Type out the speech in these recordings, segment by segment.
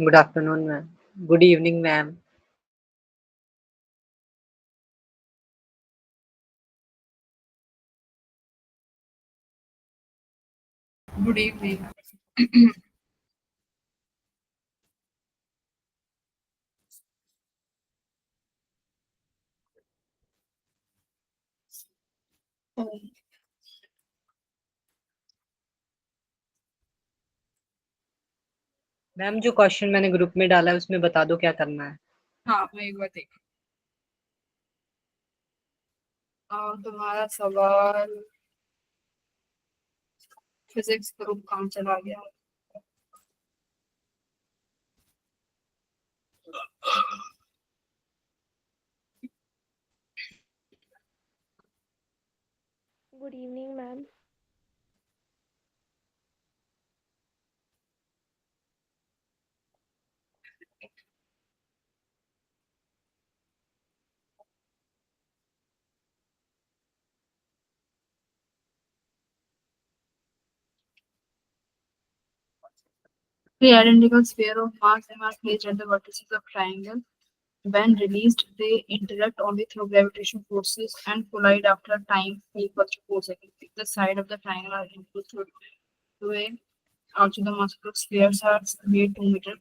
Good afternoon ma'am. Good evening ma'am. Good evening. Ma'am जो question मैंने group में डाला है उसमें बता दो क्या करना है। हाँ, मैं एक बार देख। तुम्हारा सवाल फिजिक्स ग्रुप काम चला गया। Good evening, ma'am. The identical sphere of mass and mass placed at the vertices of triangle. When released, they interact only through gravitational forces and collide after a time equal to 4 seconds. If the side of the triangle are equal to a also the mass of the spheres are made 2 meter.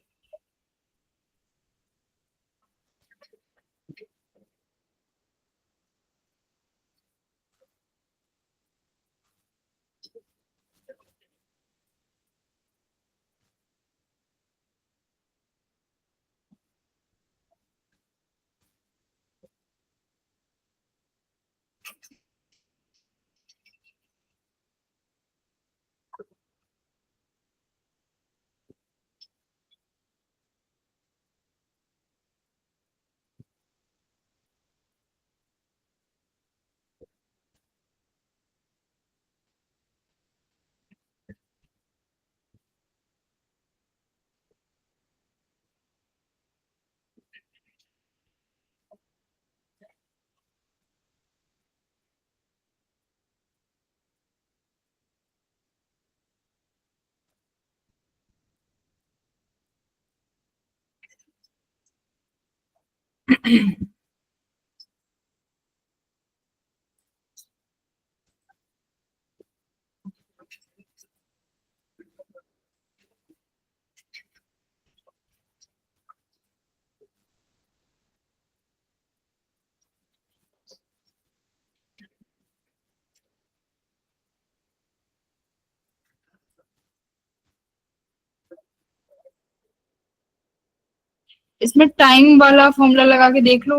इसमें time वाला formula लगा के देख लो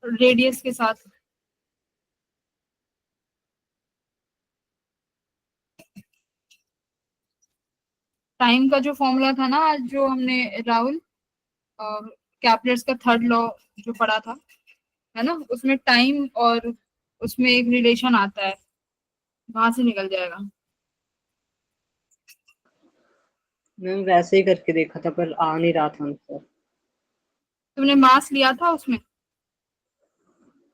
radius के साथ। Time का जो formula था ना आज जो हमने राहुल कैपलर्स का थर्ड लॉ जो पढ़ा था, है ना, उसमें टाइम और उसमें एक रिलेशन आता है, वहां से निकल जाएगा। मैम वैसे ही करके देखा था पर आ नहीं रहा था आंसर। तुमने मास लिया था उसमें?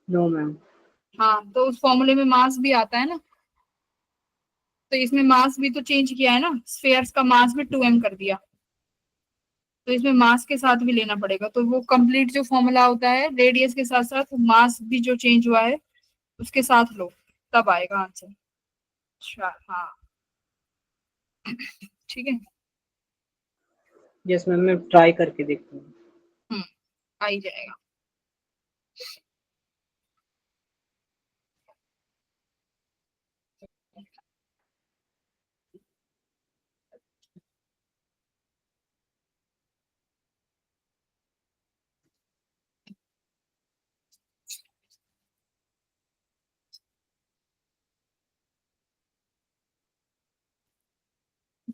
No ma'am. हाँ, तो उस फॉर्मूले में मास भी आता है ना, तो इसमें मास भी तो चेंज किया है ना, स्फेयर्स का मास भी 2m कर दिया, तो इसमें मास के साथ भी लेना पड़ेगा। तो वो कंप्लीट जो फॉर्मूला होता है रेडियस के साथ साथ मास भी जो चेंज हुआ है उसके साथ लो, तब आएगा आंसर। अच्छा, हाँ, ठीक है। यस मैम मैं ट्राई करके देखता हूँ। हम्म, आ ही जाएगा।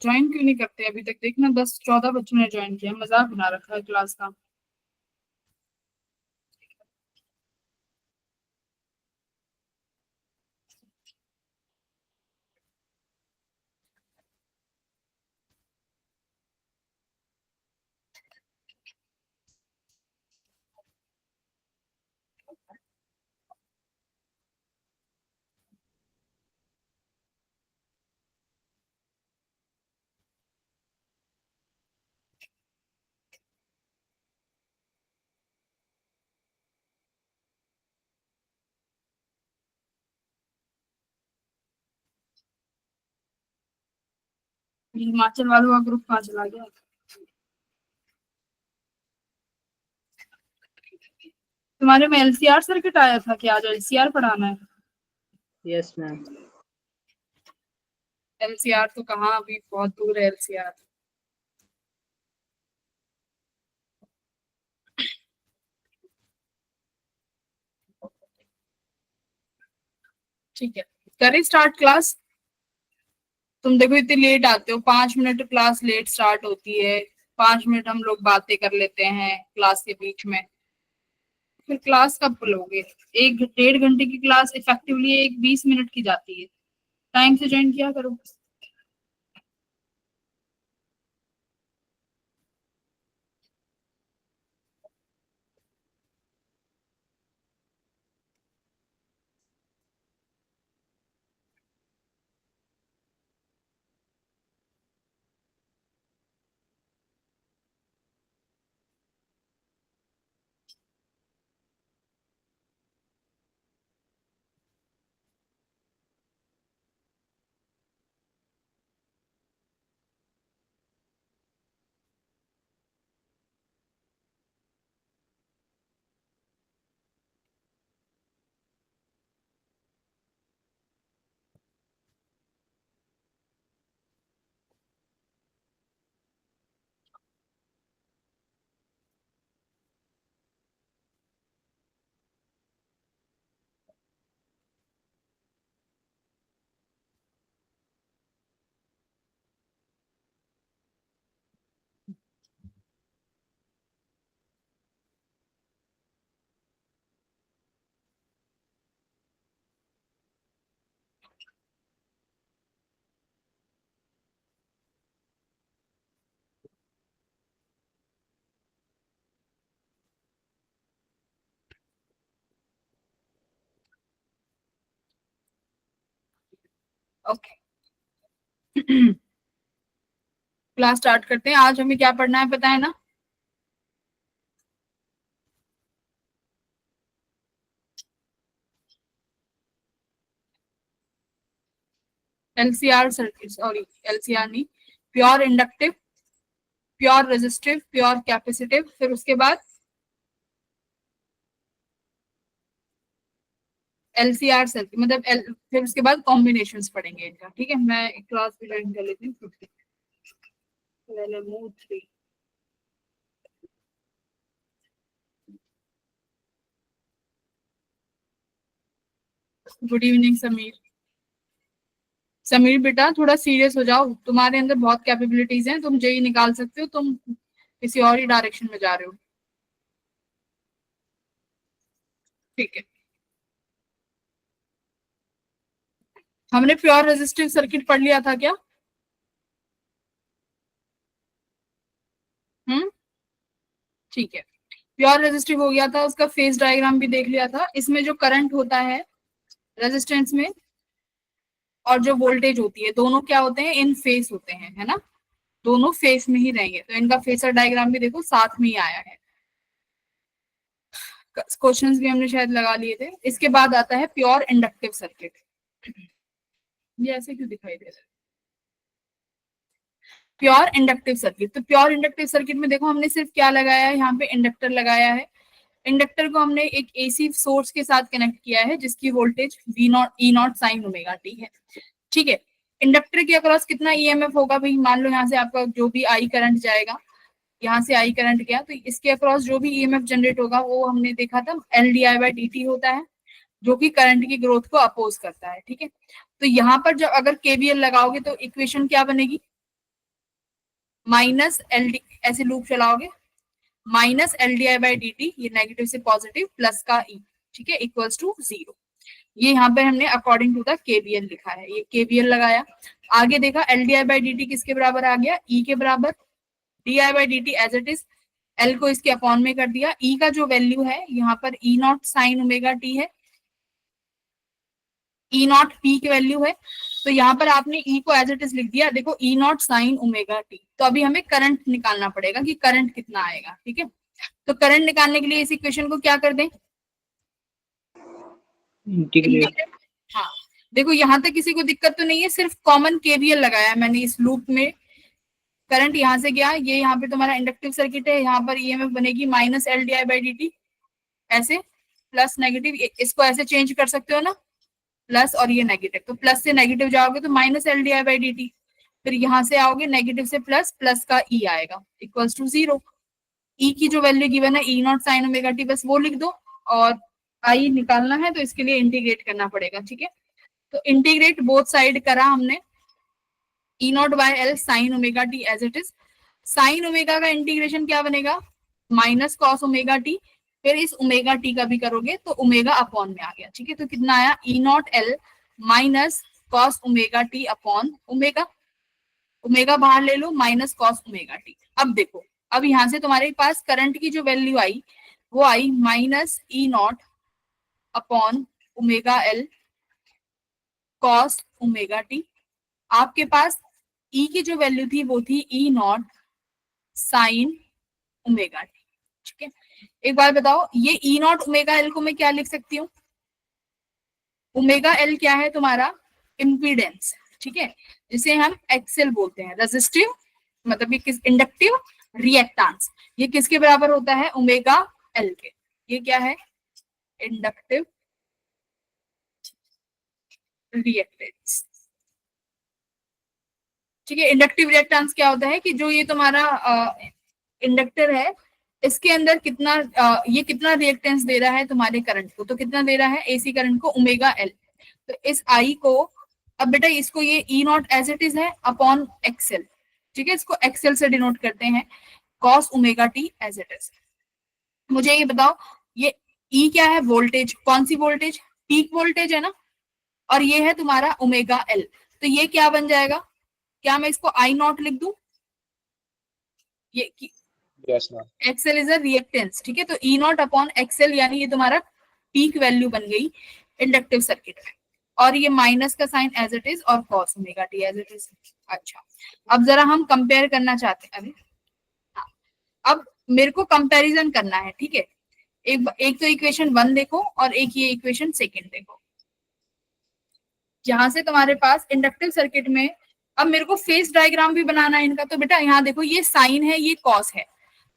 ज्वाइन क्यों नहीं करते अभी तक? देखना 10-14 बच्चों ने ज्वाइन किया, मजाक बना रखा है क्लास का। हिमाचल वालों का ग्रुप कहाँ चला गया? तुम्हारे में एलसीआर सर्किट आया था क्या? आज एलसीआर पढ़ाना है? Yes ma'am. एलसीआर तो कहाँ, अभी बहुत दूर है एलसीआर। ठीक है, करें स्टार्ट क्लास। तुम देखो इतनी लेट आते हो, 5 मिनट क्लास लेट स्टार्ट होती है, 5 मिनट हम लोग बातें कर लेते हैं क्लास के बीच में, फिर क्लास कब लोगे? 1 1.5 घंटे की क्लास इफेक्टिवली 20 मिनट की जाती है। टाइम से ज्वाइन किया करो। ओके, क्लास स्टार्ट करते हैं। आज हमें क्या पढ़ना है पता है ना? एलसीआर सर्किट, सॉरी एलसीआर नहीं, pure inductive, pure resistive, pure capacitive, फिर उसके बाद एलसीआर सर्किट मतलब फिर उसके बाद कॉम्बिनेशंस पढ़ेंगे इनका। ठीक है, मैं एक क्लास भी ज्वाइन कर लेती हूँ। LMO 3। Good evening Sameer. Sameer बेटा थोड़ा सीरियस हो जाओ, तुम्हारे अंदर बहुत कैपेबिलिटीज हैं, तुम जेई निकाल सकते हो, तुम किसी और ही डायरेक्शन में जा रहे हो। ठीक है, हमने प्योर रेजिस्टिव सर्किट पढ़ लिया था क्या? हम्म, ठीक है, प्योर रेजिस्टिव हो गया था, उसका फेज डायग्राम भी देख लिया था। इसमें जो करंट होता है रेजिस्टेंस में और जो वोल्टेज होती है, दोनों क्या होते हैं? इन फेस होते हैं, है ना? दोनों फेस में ही रहेंगे, तो इनका फेसर डायग्राम भी देखो साथ में ही आया है। क्वेश्चंस भी हमने शायद लगा लिए थे। इसके बाद आता है प्योर इंडक्टिव सर्किट। ये ऐसे क्यों दिखाई दे रहा है? प्योर इंडक्टिव सर्किट, तो प्योर इंडक्टिव सर्किट में देखो हमने सिर्फ क्या लगाया है, यहाँ पे इंडक्टर लगाया है। इंडक्टर को हमने एक एसी सोर्स के साथ कनेक्ट किया है जिसकी voltage V0 sign omega T है। ठीक है, इंडक्टर के अक्रॉस कितना ईएमएफ होगा भाई? मान लो यहाँ से आपका जो भी आई करंट जाएगा, यहाँ से आई करंट गया, तो इसके अक्रॉस जो भी ईएमएफ जनरेट होगा वो हमने देखा था LdI/dt होता है, जो कि करंट की ग्रोथ को अपोज करता है। ठीक है, तो यहाँ पर जब अगर केवीएल लगाओगे तो इक्वेशन क्या बनेगी? माइनस एल डी, ऐसे लूप चलाओगे, माइनस LdI/dt, ये नेगेटिव से पॉजिटिव, प्लस का ई, ठीक है, इक्वल्स टू 0। ये यहाँ पे हमने अकॉर्डिंग टू द केवीएल लिखा है, ये केवीएल लगाया। आगे देखा LdI/dt किसके बराबर आ गया? ई के बराबर। DI/dt as it is, L को इसके अपॉन में कर दिया। ई का जो वैल्यू है यहाँ पर E0 साइन ओमेगा टी है, E0 पी की वैल्यू है, तो यहाँ पर आपने ई को एज इट इज लिख दिया। देखो E0 साइन ओमेगा टी, तो अभी हमें करंट निकालना पड़ेगा कि करंट कितना आएगा। ठीक है, तो करंट निकालने के लिए इस इक्वेशन को क्या कर दें? इंटीग्रेट। हाँ, देखो यहाँ तक किसी को दिक्कत तो नहीं है, सिर्फ कॉमन केवीएल लगाया मैंने इस लूप में, करंट यहाँ से गया, ये यहाँ पे तुम्हारा इंडक्टिव सर्किट है, यहाँ पर ईएमएफ बनेगी minus L D I by D T, ऐसे प्लस नेगेटिव, इसको ऐसे चेंज कर सकते हो ना, प्लस और ये नेगेटिव, तो प्लस से नेगेटिव जाओगे तो minus L D I by D T, फिर यहाँ से आओगे नेगेटिव से प्लस, प्लस का ई आएगा इक्वल्स टू 0। ई की जो वैल्यू गिवन है E naught sine omega T, बस वो लिख दो, और आई निकालना है तो इसके लिए इंटीग्रेट करना पड़ेगा, ठीक है। तो इंटीग्रेट बोथ साइड करा हमने, E naught by L sine omega T as it is, sine omega का इंटीग्रेशन क्या बनेगा, माइनस कॉस ओमेगा टी, फिर इस ओमेगा टी का भी करोगे तो ओमेगा अपॉन में आ गया, ठीक है। तो कितना आया, E naught L minus cos omega T upon omega, omega बाहर ले लो, माइनस कॉस ओमेगा टी। अब देखो, अब यहाँ से तुम्हारे पास करंट की जो वैल्यू आई वो I minus E naught upon omega L cos omega T, आपके पास ई की जो वैल्यू थी वो थी E naught sine omega T, ठीक है। एक बार बताओ, ये ई नॉट ओमेगा एल को मैं क्या लिख सकती हूँ, ओमेगा एल क्या है तुम्हारा, इम्पीडेंस, ठीक है, जिसे हम एक्सेल बोलते हैं, रेजिस्टिव मतलब ये किस, इंडक्टिव रिएक्टेंस, ये किसके बराबर होता है, ओमेगा एल के, ये क्या है, इंडक्टिव रिएक्टेंस, ठीक है। इंडक्टिव रिएक्टेंस क्या होता है कि जो ये तुम्हारा इंडक्टर है, इसके अंदर कितना ये कितना रिएक्टेंस दे रहा है तुम्हारे करंट को, तो कितना दे रहा है एसी करंट को, ओमेगा एल। तो इस आई को, अब बेटा इसको ये E not as it is है अपॉन एक्सेल, ठीक है, इसको एक्सेल से डिनोट करते हैं, cos omega T as it is. मुझे ये बताओ, ये ई क्या है, वोल्टेज, कौन सी वोल्टेज, पीक वोल्टेज है ना, और ये है तुम्हारा ओमेगा एल, तो ये क्या बन जाएगा, क्या मैं इसको आई नॉट लिख दूं, ये एक्सेल इज अ रिएक्टेंस, ठीक है, तो ई नॉट अपॉन एक्सेल, यानी ये तुम्हारा पीक वैल्यू बन गई इंडक्टिव सर्किट में, और ये माइनस का साइन एज इट इज और cos omega T as it is. अच्छा, अब जरा हम कंपेयर करना चाहते हैं, अभी हाँ, अब मेरे को कंपैरिजन करना है, ठीक है। एक तो इक्वेशन 1 देखो और एक ये इक्वेशन 2 देखो, जहां से तुम्हारे पास इंडक्टिव सर्किट में, अब मेरे को फेज डायग्राम भी बनाना है इनका, तो बेटा यहाँ देखो, ये साइन है, ये कॉस है,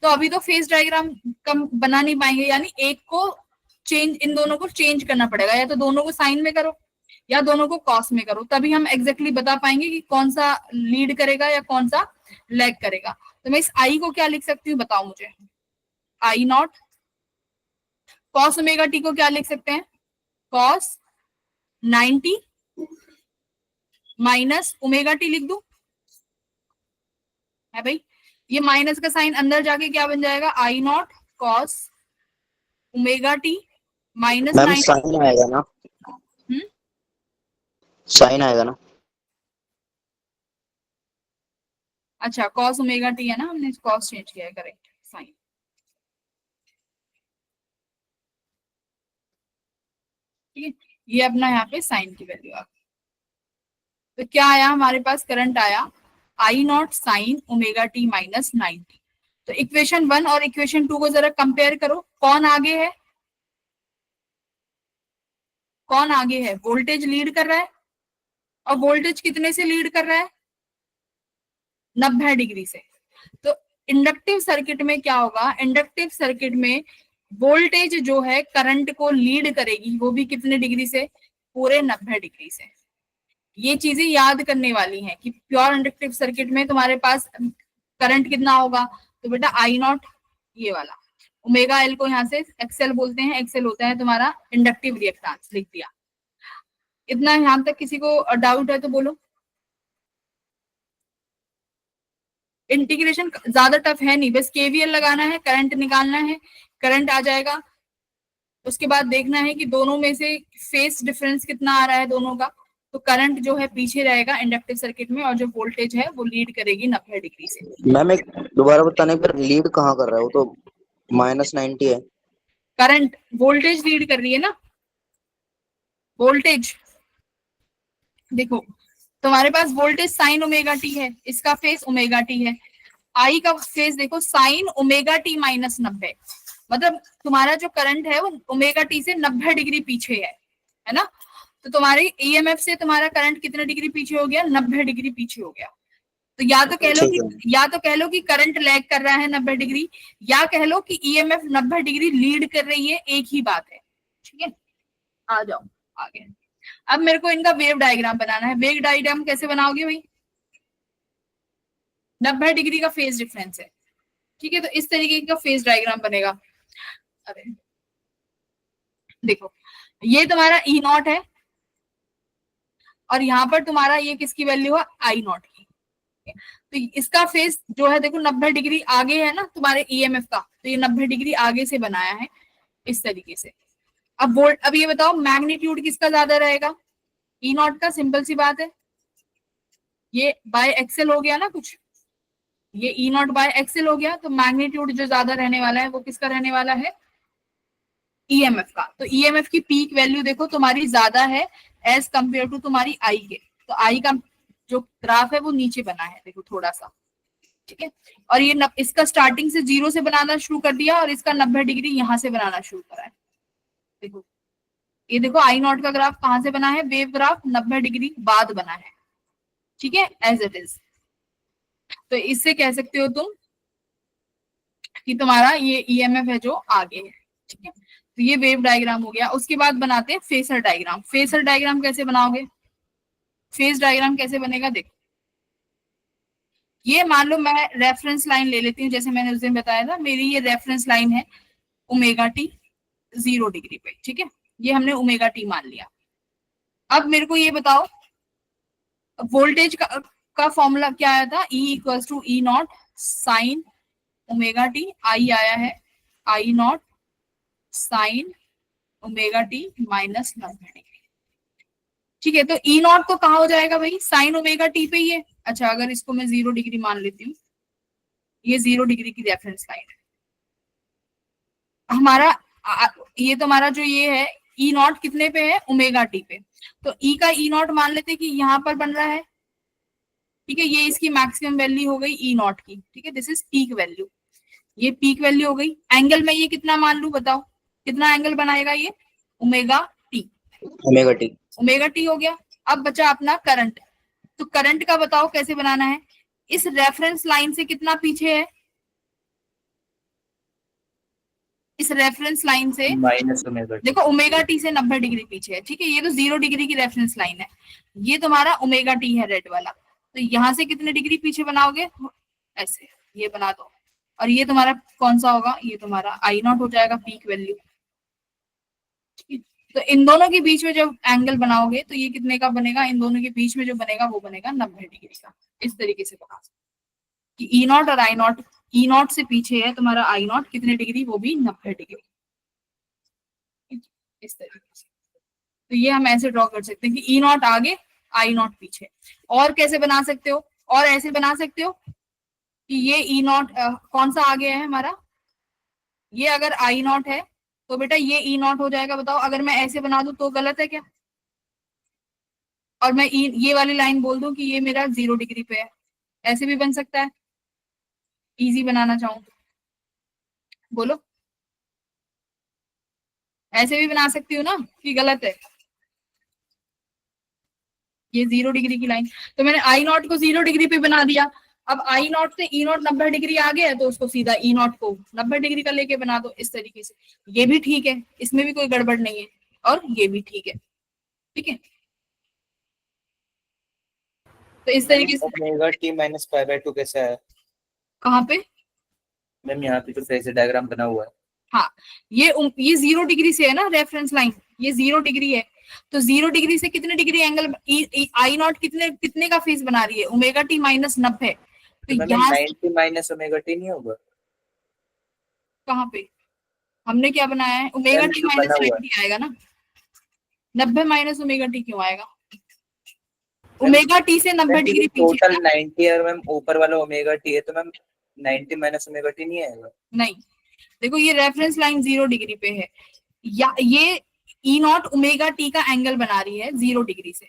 तो अभी तो फेज डायग्राम कम बना नहीं पाएंगे, यानी एक को चेंज, इन दोनों को चेंज करना पड़ेगा, या तो दोनों को साइन में करो या दोनों को कॉस में करो, तभी हम एग्जैक्टली बता पाएंगे कि कौन सा लीड करेगा या कौन सा लैग करेगा। तो मैं इस आई को क्या लिख सकती हूँ, बताओ मुझे, आई नॉट, कॉस ओमेगा टी को क्या लिख सकते हैं, कॉस 90 माइनस ओमेगा टी लिख दूं, है भाई, ये माइनस का साइन अंदर जाके क्या बन जाएगा, I naught cos omega T minus 90, sine आएगा ना, साइन आएगा ना, अच्छा कॉस ओमेगा टी है ना, हमने कॉस चेंज किया है, करेक्ट, साइन, ठीक है, ये अपना यहाँ पे साइन की वैल्यू आ गई। तो क्या आया हमारे पास, करंट आया I naught sine omega T minus 90। तो इक्वेशन 1 और इक्वेशन 2 को जरा कंपेयर करो, कौन आगे है, कौन आगे है, वोल्टेज लीड कर रहा है, और वोल्टेज कितने से लीड कर रहा है, 90 डिग्री से। तो इंडक्टिव सर्किट में क्या होगा, इंडक्टिव सर्किट में वोल्टेज जो है करंट को लीड करेगी, वो भी कितने डिग्री से, पूरे 90 डिग्री से। ये चीजें याद करने वाली हैं कि प्योर इंडक्टिव सर्किट में तुम्हारे पास करंट कितना होगा, तो बेटा आई नॉट, ये वाला ओमेगा एल को यहाँ से एक्सेल बोलते हैं, एक्सेल होता है तुम्हारा इंडक्टिव रिएक्टेंस, लिख दिया। इतना यहाँ तक किसी को डाउट है तो बोलो। इंटीग्रेशन ज्यादा टफ है नहीं, बस केवीएल लगाना है, करंट निकालना है, करंट आ जाएगा, उसके बाद देखना है कि दोनों में से फेस डिफरेंस कितना आ रहा है दोनों का, तो करंट जो है पीछे रहेगा इंडक्टिव सर्किट में, और जो वोल्टेज है वो लीड करेगी 90 डिग्री से। मैम एक दोबारा बताने पर, लीड कहाँ कर रहा है, वो तो -90 है, करंट, वोल्टेज लीड कर रही है ना, वोल्टेज देखो तुम्हारे पास वोल्टेज साइन ओमेगा टी है, इसका फेस ओमेगा टी है, आई का फेस देखो साइन ओमेगा टी माइनस 90, मतलब तुम्हारा जो करंट है वो ओमेगा टी से 90 डिग्री पीछे है ना, तो तुम्हारे ईएमएफ से तुम्हारा करंट कितने डिग्री पीछे हो गया, 90 डिग्री पीछे हो गया। तो या तो कह लो ठीक कि या तो कह लो कि करंट लैग कर रहा है 90 डिग्री, या कह लो कि ईएमएफ 90 डिग्री लीड कर रही है, एक ही बात है। ठीक है, आ जाओ आगे। अब मेरे को इनका वेव डायग्राम बनाना है। वेव डायग्राम कैसे बनाओगे भाई? 90 डिग्री का फेज डिफरेंस है, ठीक है, तो इस तरीके का फेज डायग्राम बनेगा। अरे देखो, ये तुम्हारा ई नॉट है और यहाँ पर तुम्हारा ये किसकी वैल्यू है? आई नॉट की। तो इसका फेस जो है देखो 90 डिग्री आगे है ना तुम्हारे ईएमएफ का, तो ये 90 डिग्री आगे से बनाया है इस तरीके से। अब वोल्ट, अब ये बताओ मैग्नीट्यूड किसका ज्यादा रहेगा? ई नॉट का, सिंपल सी बात है। ये बाय एक्सेल हो गया ना कुछ, ये ई नॉट बाय एक्सेल हो गया, तो मैग्नीट्यूड जो ज्यादा रहने वाला है वो किसका रहने वाला है? ईएमएफ का। तो ईएमएफ की पीक वैल्यू देखो तुम्हारी ज्यादा है एज कंपेयर टू तुम्हारी आई के। तो आई का जो ग्राफ है वो नीचे बना है देखो थोड़ा सा, ठीक है। और ये इसका स्टार्टिंग से 0 से बनाना शुरू कर दिया और इसका 90 डिग्री यहां से बनाना शुरू करा है। देखो ये देखो आई नॉट का ग्राफ कहां से बना है? वेव ग्राफ 90 डिग्री बाद बना है, ठीक है, एज इट इज। तो इससे कह सकते हो तुम कि तुम्हारा ये ईएमएफ है जो आगे है, ठीक है। तो ये वेव डायग्राम हो गया। उसके बाद बनाते हैं फेसर डायग्राम। फेसर डायग्राम कैसे बनाओगे? फेज डायग्राम कैसे बनेगा? देखो, ये मान लो मैं रेफरेंस लाइन ले लेती हूँ, जैसे मैंने उस दिन बताया था, मेरी ये रेफरेंस लाइन है ओमेगा टी 0 डिग्री पे, ठीक है, ये हमने ओमेगा टी मान लिया। अब मेरे को ये बताओ वोल्टेज का फॉर्मूला क्या आया था? E equals to E naught sine omega T, I आया है I naught sine omega T minus 90 degree, ठीक है। तो ई नॉट तो कहाँ हो जाएगा भाई? साइन ओमेगा टी पे ही है। अच्छा, अगर इसको मैं 0 डिग्री मान लेती हूँ, ये 0 डिग्री की रेफरेंस लाइन है हमारा। ये तो हमारा जो ये है ई नॉट कितने पे है? ओमेगा टी पे। तो ई का ई नॉट मान लेते कि यहाँ पर बन रहा है, ठीक है, ये इसकी मैक्सिमम वैल्यू हो गई ई नॉट की, ठीक है, दिस इज पीक वैल्यू। ये पीक वैल्यू हो गई। एंगल में ये कितना मान लू बताओ, कितना एंगल बनाएगा ये? Omega T. Omega T. Omega T हो गया। अब बचा अपना करंट। तो करंट का बताओ कैसे बनाना है? इस रेफरेंस लाइन से कितना पीछे है? इस रेफरेंस लाइन से माइनस ओमेगा टी। देखो ओमेगा टी से 90 डिग्री पीछे है, ठीक है, ये तो 0 डिग्री की रेफरेंस लाइन है। ये तुम्हारा ओमेगा टी है रेड वाला, तो यहां से कितने डिग्री पीछे बनाओगे? ऐसे ये बना दो। और ये तुम्हारा कौन सा होगा? ये तुम्हारा आई नॉट हो जाएगा, पीक वैल्यू। तो इन दोनों के बीच में जब एंगल बनाओगे तो ये कितने का बनेगा? इन दोनों के बीच में जो बनेगा वो बनेगा 90 डिग्री का। इस तरीके से बना कि ई नॉट और आई नॉट, ई नॉट से पीछे है तुम्हारा आई नॉट कितने डिग्री? वो भी 90 डिग्री, इस तरीके से। तो ये हम ऐसे ड्रॉ कर सकते हैं कि ई नॉट आगे आई नॉट पीछे। और कैसे बना सकते हो? और ऐसे बना सकते हो कि ये ई नॉट कौन सा आगे है हमारा? ये अगर आई नॉट है तो बेटा ये ई नॉट हो जाएगा। बताओ अगर मैं ऐसे बना दूं तो गलत है क्या? और मैं ये वाली लाइन बोल दूं कि ये मेरा 0 डिग्री पे है, ऐसे भी बन सकता है, इजी बनाना चाहूं तो। बोलो, ऐसे भी बना सकती हूँ ना कि गलत है? ये 0 डिग्री की लाइन, तो मैंने आई नॉट को 0 डिग्री पे बना दिया। अब आई नॉट से ई नॉट 90 डिग्री आ गया है तो उसको सीधा ई नॉट को 90 डिग्री का लेके बना दो इस तरीके से। ये भी ठीक है, इसमें भी कोई गड़बड़ नहीं है, और ये भी ठीक है, ठीक है। तो इस तरीके से omega T minus pi by 2 कैसे है? कहाँ पे? मैम यहाँ पे जो फेज डायग्राम बना हुआ है। हाँ, ये 0 डिग्री से है ना रेफरेंस लाइन, ये 0 डिग्री है। तो 0 डिग्री से कितने डिग्री एंगल आई नॉट कितने कितने का फेज बना रही है? Omega T minus 90। तो मैम यहाँ 90 माइनस ओमेगा टी नहीं होगा? कहाँ पे हमने क्या बनाया है? ओमेगा मैम टी जो माइनस बना हुआ 90 आएगा ना। 90 माइनस ओमेगा टी क्यों आएगा? ओमेगा टी से 90 डिग्री पीछे है टोटल ना? 90 और मैम ऊपर वाला ओमेगा टी है, तो मैम 90 माइनस ओमेगा टी नहीं आएगा? नहीं, देखो ये रेफरेंस लाइन 0 डिग्री पे है, या ये ई नॉट ओमेगा टी का एंगल बना रही है 0 डिग्री से।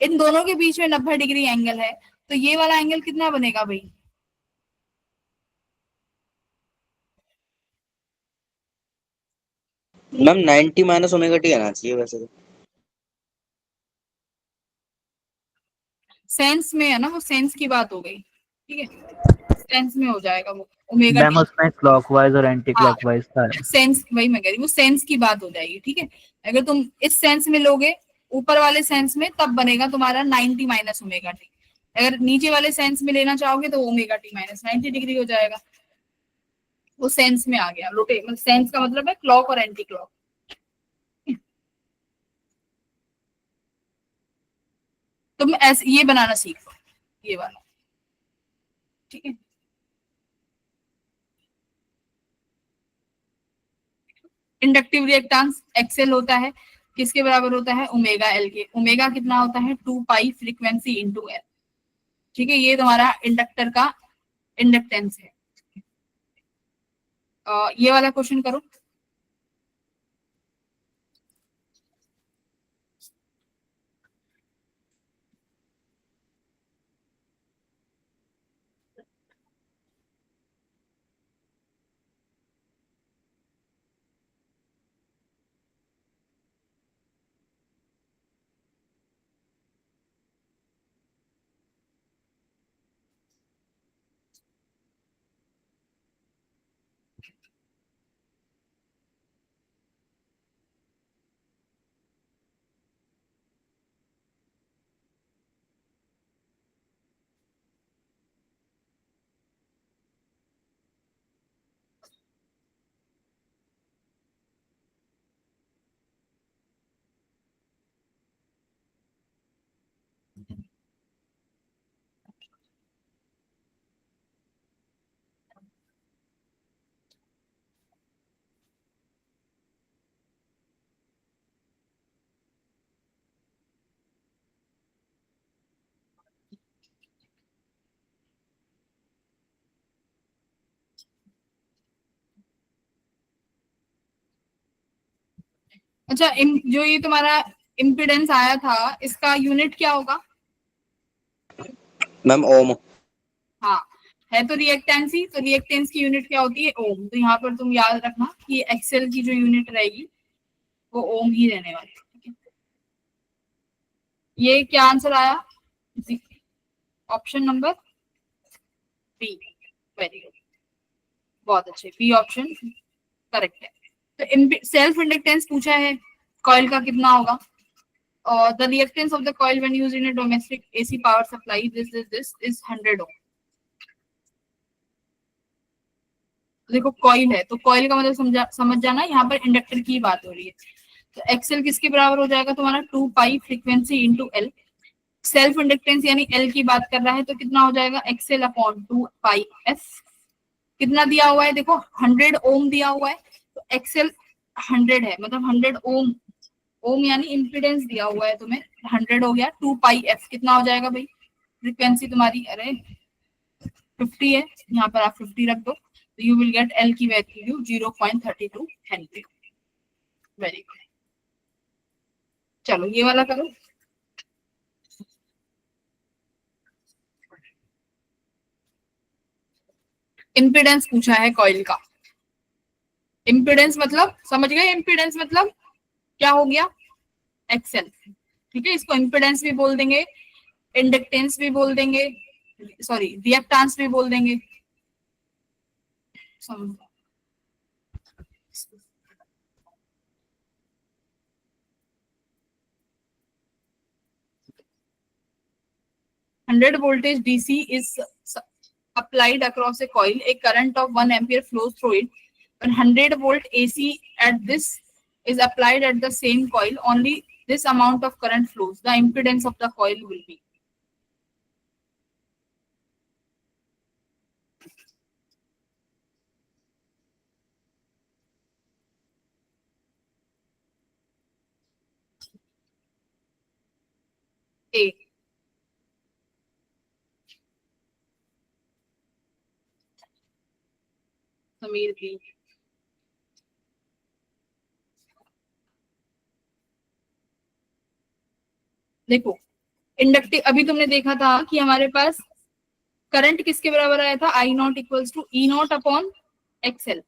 इन दोनों के बीच में 90 डिग्री एंगल है, तो ये वाला एंगल कितना बनेगा भाई? मैम 90 माइनस ओमेगा टी आना चाहिए वैसे तो। सेंस में है ना, वो सेंस की बात हो गई, ठीक है, सेंस में हो जाएगा वो ओमेगा मैम टी। उसमें क्लॉकवाइज और एंटी हाँ, क्लॉकवाइज था। सेंस, वही मैं कह रही हूँ, वो सेंस की बात हो जाएगी, ठीक है। अगर तुम इस सेंस में लोगे, ऊपर वाले सेंस में, तब बनेगा तुम्हारा 90 माइनस ओमेगा टी। अगर नीचे वाले सेंस में लेना चाहोगे तो ओमेगा टी माइनस 90 डिग्री हो जाएगा। वो सेंस में आ गया, रोटे मतलब सेंस का मतलब है क्लॉक और एंटी क्लॉक। तुम ऐसे ये बनाना सीखो, ये वाला, ठीक है। इंडक्टिव रिएक्टेंस एक्सएल होता है, किसके बराबर होता है, ओमेगा एल के। ओमेगा कितना होता है, 2 पाई फ्रीक्वेंसी इंटू एल, ठीक है। ये तुम्हारा इंडक्टर का इंडक्टेंस है। ये वाला क्वेश्चन करो। अच्छा, जो ये तुम्हारा इम्पिडेंस आया था, इसका यूनिट क्या होगा? मैम ओम। हाँ, है तो रिएक्टेंस ही, तो रिएक्टेंस की यूनिट क्या होती है, ओम। तो यहाँ पर तुम याद रखना कि एक्सेल की जो यूनिट रहेगी वो ओम ही रहने वाली है, ठीक है। ये क्या आंसर आया, option number B. Very good, बहुत अच्छे, बी ऑप्शन करेक्ट है। तो सेल्फ इंडक्टेंस पूछा है, कॉइल का कितना होगा? The reactance of the coil when used in a domestic AC power supply, this is 100 ohm. देखो कॉइल है, तो कॉइल का मतलब समझ जाना, यहाँ पर इंडक्टर की बात हो रही है। तो एक्सएल किसके बराबर हो जाएगा तुम्हारा, 2 पाई frequency into L. Self inductance यानी एल की बात कर रहा है, तो कितना हो जाएगा, एक्सएल अपॉन 2 पाई एफ। कितना दिया हुआ है, देखो 100 ओम दिया हुआ है, तो एक्सएल 100 है, मतलब 100 ओम। ओम यानी इम्पीडेंस दिया हुआ है तुम्हें, 100 हो गया, 2 पाई एफ कितना हो जाएगा भाई, फ्रीक्वेंसी तुम्हारी, अरे 50 है, यहाँ पर आप 50 रख दो, तो यू विल गेट एल की वैल्यू 0.32 हेनरी। वेरी गुड, चलो ये वाला करो। इम्पीडेंस पूछा है कॉइल का। इम्पीडेंस मतलब समझ गए, इम्पीडेंस मतलब क्या हो गया, एक्सएल, ठीक है। इसको इम्पीडेंस भी बोल देंगे, इंडक्टेंस भी बोल देंगे, सॉरी रिएक्टेंस भी बोल देंगे, समझ। 100 voltage DC is applied across a coil. A current of 1 ampere flows through it. When 100 volt AC at this is applied at the same coil, only this amount of current flows. The impedance of the coil will be. A. Sameer B. देखो inductive, अभी तुमने देखा था कि हमारे पास current किसके बराबर आया था, I not equals to E naught upon XL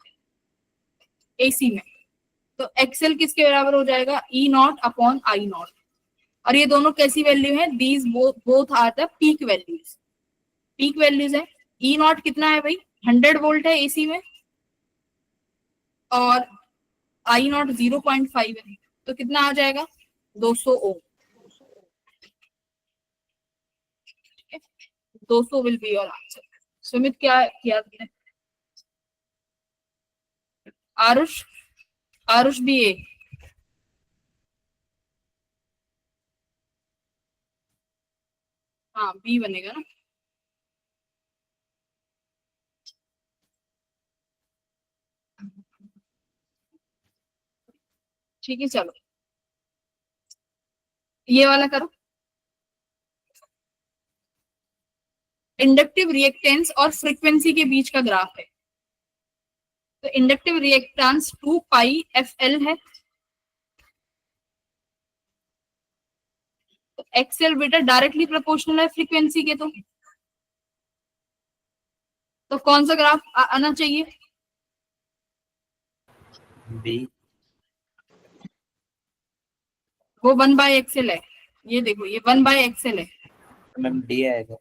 AC में। तो एक्सएल किसके बराबर हो जाएगा, E naught upon I naught. और ये दोनों कैसी वैल्यू है, these both are the peak values, peak values है। ई नॉट कितना है भाई, 100 वोल्ट है एसी में, और आई नॉट 0.5 है, तो कितना आ जाएगा 200 ओम। 200 will be your answer. Sumit क्या किया तुमने? आरुष, आरुष भी ए। हाँ बी बनेगा ना। ठीक है चलो ये वाला करो। इंडक्टिव रिएक्टेंस और फ्रीक्वेंसी के बीच का ग्राफ है। तो इंडक्टिव रिएक्टेंस 2 पाई एफ एल है, तो एक्सएल बेटा डायरेक्टली प्रोपोर्शनल है फ्रीक्वेंसी के, तो कौन सा ग्राफ आना चाहिए? बी। वो 1/एक्सएल है, ये देखो ये 1/एक्सएल है। मैम डी आएगा।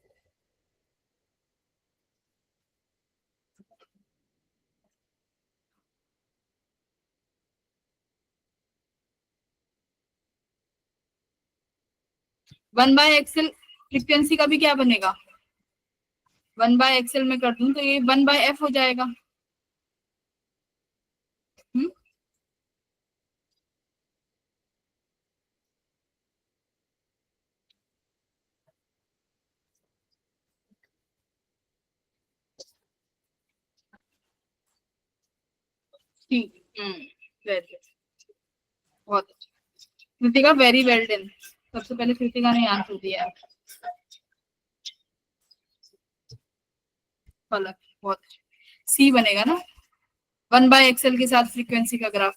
वन बाय एक्सएल फ्रीक्वेंसी का भी क्या बनेगा, 1/एक्सएल में कर दूं तो ये 1/एफ हो जाएगा। हम्म, ठीक। वेरी गुड, बहुत अच्छा कृतिका, वेरी वेल डन। सबसे पहले कृतिका ने आंसर दिया है। फलक बहुत अच्छा, सी बनेगा ना, 1/एक्सएल के साथ फ्रीक्वेंसी का ग्राफ।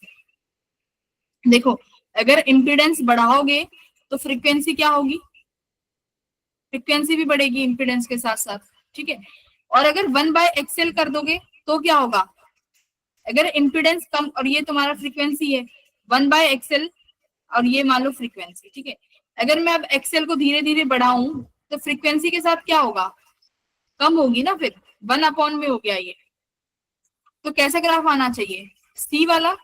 देखो अगर इम्पीडेंस बढ़ाओगे तो फ्रीक्वेंसी क्या होगी, फ्रीक्वेंसी भी बढ़ेगी इम्पीडेंस के साथ साथ, ठीक है। और अगर 1/एक्सएल कर दोगे तो क्या होगा, अगर इम्पीडेंस कम और ये तुम्हारा फ्रीक्वेंसी है 1/एक्सएल और ये मान लो फ्रीक्वेंसी, ठीक है। अगर मैं अब एक्सएल को धीरे धीरे बढ़ाऊं तो फ्रीक्वेंसी के साथ क्या होगा, कम होगी ना, फिर 1 में हो गया ये। तो कैसा ग्राफ आना चाहिए, सी वाला।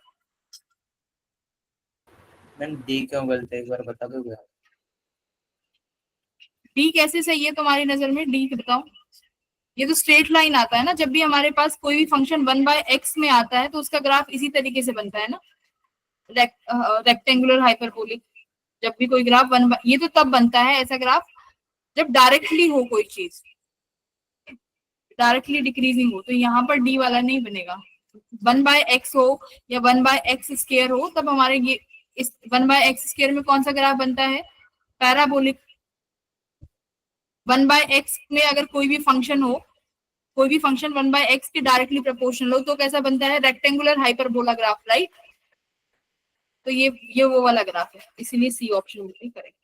मैम डी क्यों गलत है, एक बार बता दोगे? डी कैसे सही है तुम्हारी नजर में, डी बताओ। ये तो स्ट्रेट लाइन आता है ना, जब भी हमारे पास कोई भी फंक्शन 1/एक्स में आता है तो उसका ग्राफ इसी तरीके से बनता है ना, रेक्टेंगुलर हाइपरबोलिक। जब भी कोई ग्राफ ये तो तब बनता है ऐसा ग्राफ जब डायरेक्टली हो कोई चीज, डायरेक्टली डिक्रीजिंग हो, तो यहाँ पर डी वाला नहीं बनेगा। 1/एक्स हो या 1/एक्स² हो, तब हमारे ये इस 1/एक्स² में कौन सा ग्राफ बनता है, पैराबोलिक। 1/एक्स में अगर कोई भी फंक्शन हो, कोई भी फंक्शन 1/एक्स के डायरेक्टली प्रोपोर्शनल हो तो कैसा बनता है, रेक्टेंगुलर हाइपरबोला ग्राफ, राइट। तो ये वो वाला ग्राफ है, इसीलिए सी ऑप्शन बिल्कुल करेक्ट।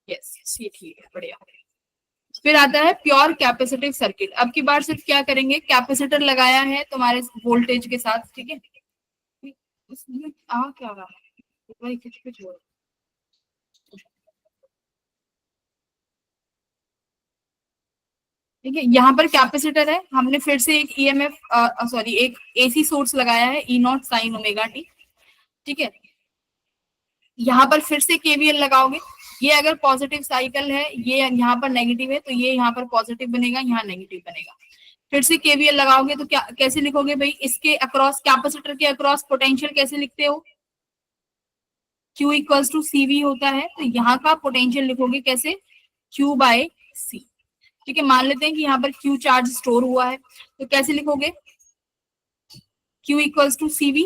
यस सी ठीक है, बढ़िया। फिर आता है प्योर कैपेसिटिव सर्किट। अब की बार सिर्फ क्या करेंगे, कैपेसिटर लगाया है तुम्हारे वोल्टेज के साथ, ठीक है। इसमें आ क्या रहा है, कुछ कुछ हो, ठीक है। यहाँ पर कैपेसिटर है, हमने फिर से एक ईएमएफ सॉरी एक एसी सोर्स लगाया है, E naught sine omega T, ठीक है। यहाँ पर फिर से केवीएल लगाओगे, ये अगर पॉजिटिव साइकिल है, ये यहाँ पर नेगेटिव है, तो ये यहाँ पर पॉजिटिव बनेगा, यहाँ नेगेटिव बनेगा। फिर से केवीएल लगाओगे तो क्या कैसे लिखोगे भाई, इसके अक्रॉस, कैपेसिटर के अक्रॉस पोटेंशियल कैसे लिखते हो, Q इक्वल्स टू CV होता है, तो यहाँ का पोटेंशियल लिखोगे कैसे, Q/C, ठीक है। मान लेते हैं कि यहाँ पर Q चार्ज स्टोर हुआ है, तो कैसे लिखोगे, Q equals to CV,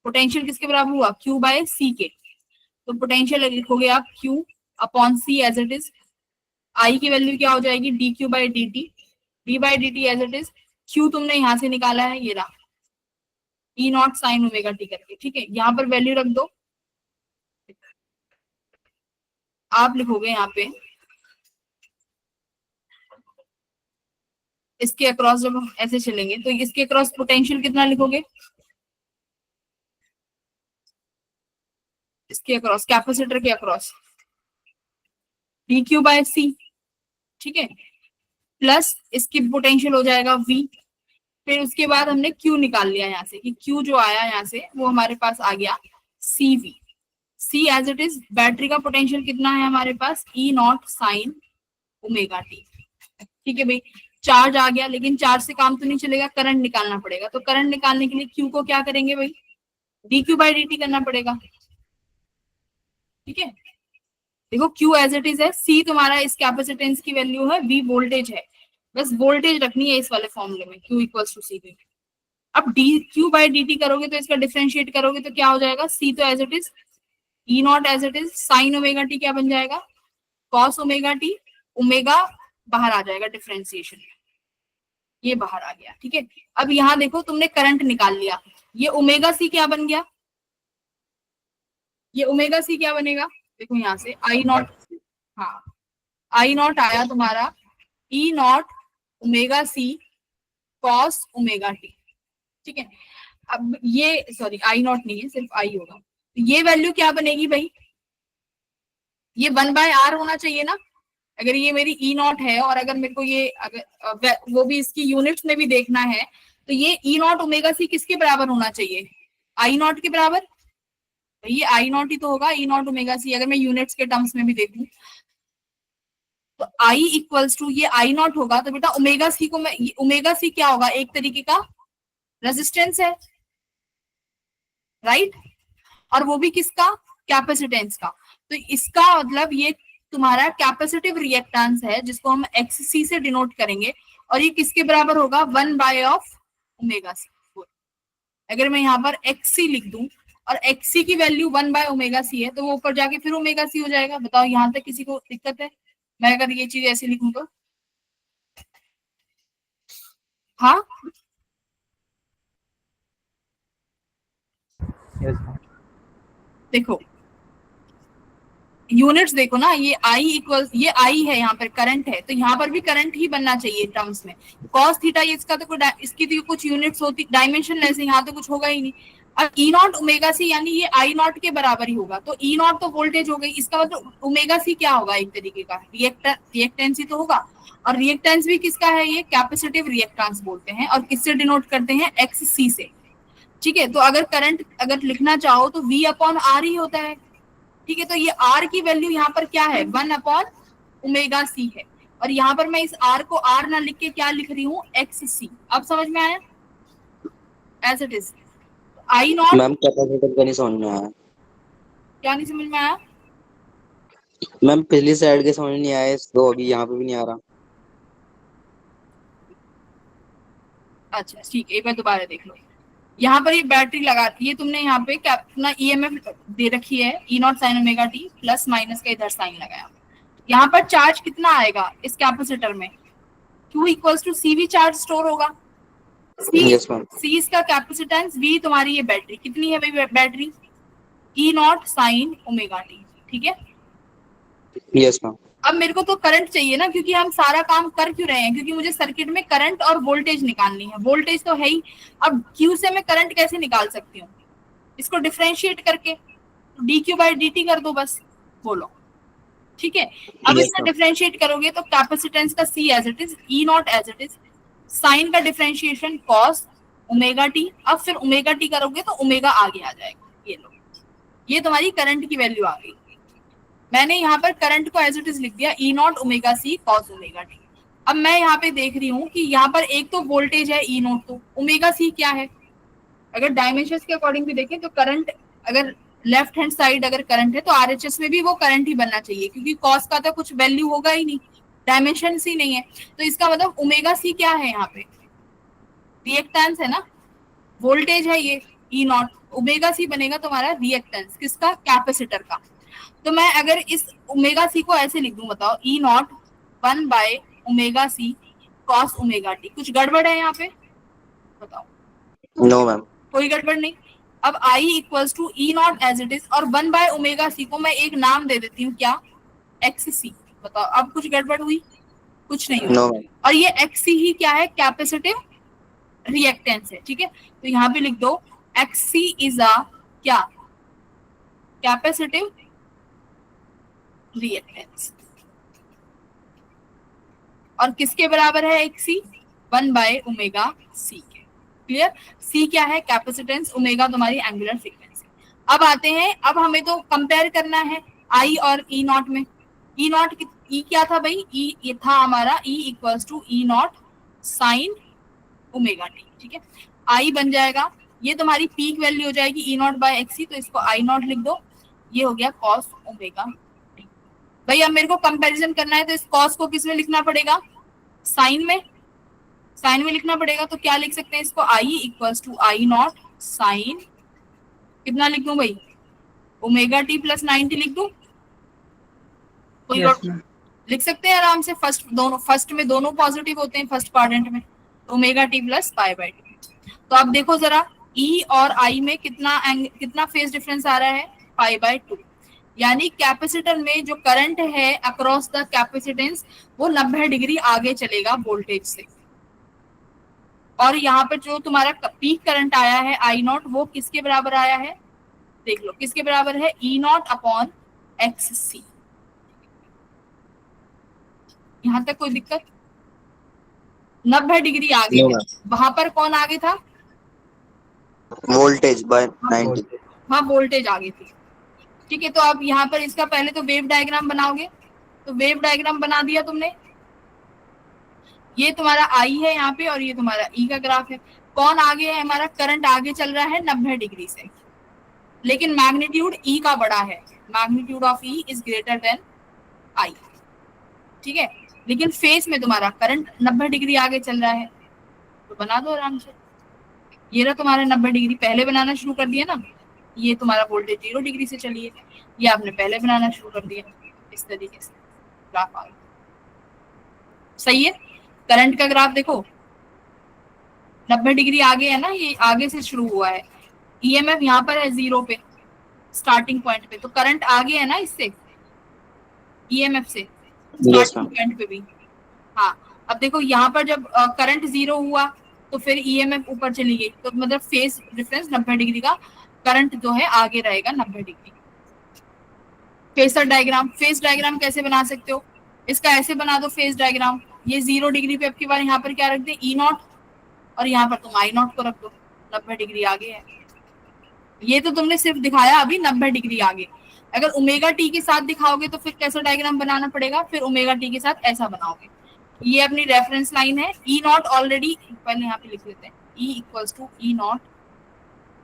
potential किसके बराबर हुआ, Q/C के, तो पोटेंशियल लिखोगे आप Q/C as it is. I की वैल्यू क्या हो जाएगी, dQ/dt, d/dt as it is. Q तुमने यहाँ से निकाला है, ये रहा E not sine omega T करके, ठीक है। यहाँ पर वैल्यू रख दो, आप लिखोगे यहाँ पे, इसके अक्रॉस जब हम ऐसे चलेंगे तो इसके अक्रॉस पोटेंशियल कितना लिखोगे, इसके अक्रॉस, कैपेसिटर के अक्रॉस, dq बाय c, ठीक है, प्लस इसकी पोटेंशियल हो जाएगा v। फिर उसके बाद हमने q निकाल लिया यहाँ से, कि q जो आया यहाँ से वो हमारे पास आ गया cv। c as it is, battery का पोटेंशियल कितना है हमारे पास, E not sine omega T. ठीक है भाई, चार्ज आ गया, लेकिन चार्ज से काम तो नहीं चलेगा, करंट निकालना पड़ेगा। तो करंट निकालने के लिए q को क्या करेंगे भाई, dq बाई dt करना पड़ेगा। ठीक है, देखो q एज इट इज है, c तुम्हारा इस कैपेसिटेंस की वैल्यू है, v वोल्टेज है, बस वोल्टेज रखनी है इस वाले फॉर्मूले में, q इक्वल्स टू c। अब dq बाई dt करोगे तो इसका डिफरेंशिएट करोगे तो क्या हो जाएगा, c तो as it is, E not as it is sine omega T क्या बन जाएगा, कॉस ओमेगा टी, ओमेगा बाहर आ जाएगा डिफरेंशिएशन, ये बाहर आ गया। ठीक है, अब यहाँ देखो तुमने करंट निकाल लिया, ये ओमेगा सी क्या बन गया, ये ओमेगा सी क्या बनेगा, देखो यहाँ से आई नॉट, हाँ आई नॉट आया तुम्हारा E naught omega C cos omega T. ठीक है, अब ये सॉरी आई नॉट नहीं है, सिर्फ आई होगा, तो ये वैल्यू क्या बनेगी भाई, ये 1/r होना चाहिए ना। अगर ये मेरी ई नॉट है और अगर मेरे को ये अगर वो भी इसकी यूनिट्स में भी देखना है, तो ये ई नॉट ओमेगा सी किसके बराबर होना चाहिए, आई नॉट के बराबर। तो ये आई नॉट ही तो होगा, ई नॉट ओमेगा सी, अगर मैं यूनिट्स के टर्म्स में भी देखूं तो आई इक्वल्स टू ये आई नॉट होगा, तो बेटा ओमेगा सी को मैं, ओमेगा सी क्या होगा, एक तरीके का रेजिस्टेंस है, राइट, और वो भी किसका, कैपेसिटेंस का। तो इसका मतलब ये तुम्हारा कैपेसिटिव रिएक्टेंस है, जिसको हम XC से डिनोट करेंगे, और ये किसके बराबर होगा, 1 ऑफ ओमेगा सी। अगर मैं यहाँ पर XC लिख दूं और XC की वैल्यू 1 ओमेगा सी है, तो वो ऊपर जाके फिर ओमेगा सी हो जाएगा। बताओ यहाँ तक किसी को दिक्कत है, मैं अगर ये चीज ऐसे लिखूं तो, हाँ देखो यूनिट्स देखो ना, ये आई इक्वल, ये आई है, यहाँ पर करंट है, तो यहाँ पर भी करंट ही बनना चाहिए टर्म्स में। कॉस थीटा इसका तो इसकी तो कुछ यूनिट्स होती, डायमेंशन लेस, यहाँ तो कुछ होगा ही नहीं। अब ई नॉट ओमेगा सी यानी ये आई नॉट के बराबर ही होगा, तो ई नॉट तो वोल्टेज हो गई, इसका मतलब ओमेगा सी क्या होगा, एक तरीके का रिएक्टेंस ही तो होगा, और रिएक्टेंस भी किसका है, ये कैपेसिटिव रिएक्टेंस बोलते हैं, और किससे डिनोट करते हैं, XC से। ठीक है, तो अगर करंट अगर लिखना चाहो तो V/R ही होता है। ठीक है, तो ये R की वैल्यू यहाँ पर क्या है, 1 ओमेगा सी है, और यहाँ पर मैं इस R को R ना लिख के क्या लिख रही हूँ, XC। अब समझ में आया, as it is I not. Ma'am capacitor का नहीं समझ में आया, क्या नहीं समझ में आया, मैम पिछली साइड के समझ नहीं आया, तो अभी यहाँ पे भी नहीं आ रहा। अच्छा ठीक है, एक बार दोबारा देख लो। यहाँ पर ये बैटरी लगा, ये तुमने यहाँ पे क्या अपना EMF दे रखी है, E not sine omega T, plus minus का इधर साइन लगाया। यहाँ पर चार्ज कितना आएगा इस कैपेसिटर में, Q equals to CV charge store होगा। Yes, ma'am. C इसका कैपेसिटेंस, V तुम्हारी ये बैटरी कितनी है भाई, battery E not sine omega T. ठीक है, यस मैम। अब मेरे को तो करंट चाहिए ना, क्योंकि हम सारा काम कर क्यों रहे हैं, क्योंकि मुझे सर्किट में करंट और वोल्टेज निकालनी है, वोल्टेज तो है ही। अब Q से मैं करंट कैसे निकाल सकती हूँ, इसको डिफरेंशिएट करके dq बाई dt कर दो बस, बोलो। ठीक है, अब Yes, इसका ma'am. डिफरेंशिएट करोगे तो कैपेसिटेंस का C as it is, E not as it is, sine का डिफरेंशिएशन कॉस ओमेगा टी, अब फिर ओमेगा टी करोगे तो ओमेगा आगे आ जाएगा। ये लो, ये तुम्हारी करंट की वैल्यू आ गई। मैंने यहाँ पर करंट को एज इट इज लिख दिया, E not omega C cos omega T. अब मैं यहाँ पे देख रही हूँ कि यहाँ पर एक तो वोल्टेज है E नॉट, तो ओमेगा सी क्या है, अगर डायमेंशन के अकॉर्डिंग भी देखें तो करंट, अगर लेफ्ट हैंड साइड अगर करंट है तो RHS में भी वो करंट ही बनना चाहिए, क्योंकि कॉस का तो कुछ वैल्यू होगा ही नहीं, डायमेंशन ही नहीं है। तो इसका मतलब ओमेगा सी क्या है, यहाँ पे रिएक्टेंस है ना, वोल्टेज है ये E नॉट, ओमेगा सी बनेगा तुम्हारा रिएक्टेंस किसका, कैपेसिटर का। तो मैं अगर इस ओमेगा सी को ऐसे लिख दूं, बताओ E not 1 omega C cos omega T, कुछ गड़बड़ है यहाँ पे, बताओ। नो मैम, कोई गड़बड़ नहीं। अब I equals to E not as it is, और 1 ओमेगा सी को मैं एक नाम दे देती हूँ, क्या, XC। बताओ अब कुछ गड़बड़ हुई, कुछ नहीं हुई। नो मैम, और ये XC ही क्या है, कैपेसिटिव रिएक्टेंस है। ठीक है, तो यहाँ पे लिख दो XC इज अ क्या, कैपेसिटिव रिएक्टेंस। और किसके बराबर है XC? 1/ω के। क्लियर? C क्या है? कैपेसिटेंस, ओमेगा तुम्हारी एंगुलर फ्रीक्वेंसी। अब आते हैं, अब हमें तो कंपेयर करना है I और E नॉट में। E नॉट, E क्या था भाई? E ये था हमारा E equals to E not sine omega T. ठीक है, I बन जाएगा, ये तुम्हारी पीक वैल्यू हो जाएगी E नॉट बाय XC, तो इसको I नॉट लिख दो, ये हो गया कॉस ओमेगा टी। भाई अब मेरे को कंपैरिजन करना है, तो इस कॉस को किस में लिखना पड़ेगा? साइन में, साइन में लिखना पड़ेगा। तो क्या लिख सकते हैं इसको? I equals to I not sine, कितना लिख दूं भाई? ओमेगा टी प्लस 90 लिख दूं? कोई यस और मैम। लिख सकते हैं आराम से। फर्स्ट में दोनों पॉजिटिव होते हैं, फर्स्ट क्वाड्रेंट में, ओमेगा टी प्लस π/2। तो अब देखो जरा, E और I में कितना फेज डिफरेंस आ रहा है? π/2। यानी कैपेसिटर में जो करंट है अक्रॉस द कैपेसिटेंस, वो 90 डिग्री आगे चलेगा वोल्टेज से। और यहाँ पर जो तुम्हारा पीक करंट आया है I नॉट, वो किसके बराबर आया है? देख लो किसके बराबर है? E not upon XC। यहां तक कोई दिक्कत? 90 डिग्री आगे नो है। वहां पर कौन आगे था? Voltage bye 90। वहां वोल्टेज आगे थी। ठीक है, तो अब यहाँ पर इसका पहले तो वेव डायग्राम बनाओगे। तो वेव डायग्राम बना दिया तुमने, ये तुम्हारा I है यहाँ पे, और ये तुम्हारा E का ग्राफ है। कौन आगे है? हमारा करंट आगे चल रहा है 90 डिग्री से, लेकिन मैग्नीट्यूड E का बड़ा है। Magnitude of E is greater than I। ठीक है, लेकिन फेस में तुम्हारा करंट 90 डिग्री आगे चल रहा है। तो बना दो आराम से। ये रहा तुम्हारा 90 डिग्री, पहले बनाना शुरू कर दिया ना। ये तुम्हारा वोल्टेज 0 डिग्री से चलिए, ये आपने पहले बनाना शुरू कर दिया। इस तरीके से ग्राफ आ गया। सही है? करंट का ग्राफ देखो, 90 डिग्री आगे है ना, ये आगे से शुरू हुआ है। EMF यहाँ पर है 0 पे, स्टार्टिंग पॉइंट पे, तो करंट आगे है ना इससे, EMF से स्टार्टिंग पॉइंट पे भी। हाँ, अब देखो यहाँ पर जब करंट 0 हुआ, तो फिर EMF ऊपर चली गई, तो मतलब फेस डिफरेंस 90 डिग्री का, करंट जो है आगे रहेगा 90 degree. Phasor diagram, phase diagram कैसे बना सकते हो? इसका ऐसे बना दो फेस डायग्राम, ये 0 डिग्री पे अब की बार यहाँ पर क्या रख दे? E नॉट, और यहाँ पर तुम I नॉट को रख दो, 90 डिग्री आगे है। ये तो तुमने सिर्फ दिखाया अभी 90 डिग्री आगे। अगर ओमेगा टी के साथ दिखाओगे तो फिर कैसा डायग्राम बनाना पड़ेगा? फिर ओमेगा टी के साथ ऐसा बनाओगे। ये अपनी रेफरेंस लाइन है। E नॉट ऑलरेडी पहले यहाँ पे लिख लेते हैं, E equals to E not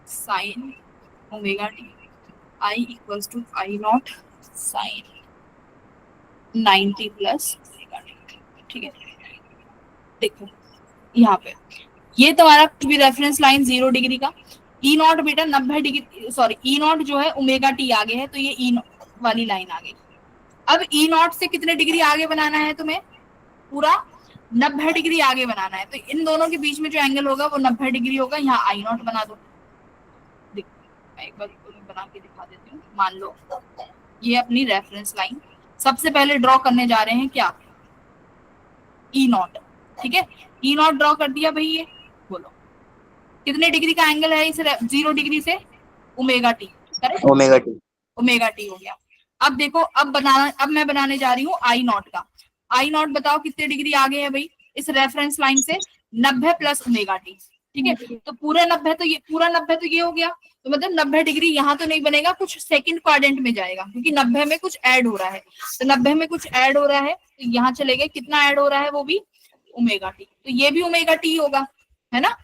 sine omega T, I equals to I not sine 90 plus omega T. ठीक है, देखो यहाँ पे ये तुम्हारा भी रेफरेंस लाइन 0 डिग्री का। E नॉट बेटा 90 डिग्री, सॉरी E नॉट जो है ओमेगा टी आगे है, तो ये E वाली लाइन आ गई। अब E नॉट से कितने डिग्री आगे बनाना है तुम्हें? पूरा 90 डिग्री आगे बनाना है। तो इन दोनों के बीच में जो एंगल होगा वो 90 डिग्री होगा। यहाँ I नॉट बना दो, मैं एक बार बना के दिखा देती हूँ। मान लो ये अपनी रेफरेंस लाइन, सबसे पहले ड्रॉ करने जा रहे हैं क्या? E not. ठीक है, E नॉट ड्रॉ कर दिया भाई। ये बोलो कितने डिग्री का एंगल है इस 0 डिग्री से? Omega T, correct? Omega T. Omega T हो गया। अब देखो, अब मैं बनाने जा रही हूँ I नॉट का। I नॉट बताओ कितने डिग्री आगे है भाई इस रेफरेंस लाइन से? 90 प्लस ओमेगा टी। ठीक है, तो पूरा 90 तो ये हो गया। तो मतलब 90 डिग्री यहाँ तो नहीं बनेगा, कुछ सेकंड क्वाड्रेंट में जाएगा, क्योंकि 90 में कुछ ऐड हो रहा है। तो 90 में कुछ ऐड हो रहा है, तो यहाँ चले गए। कितना ऐड हो रहा है? वो भी ओमेगा टी। तो ये भी ओमेगा टी होगा, है ना?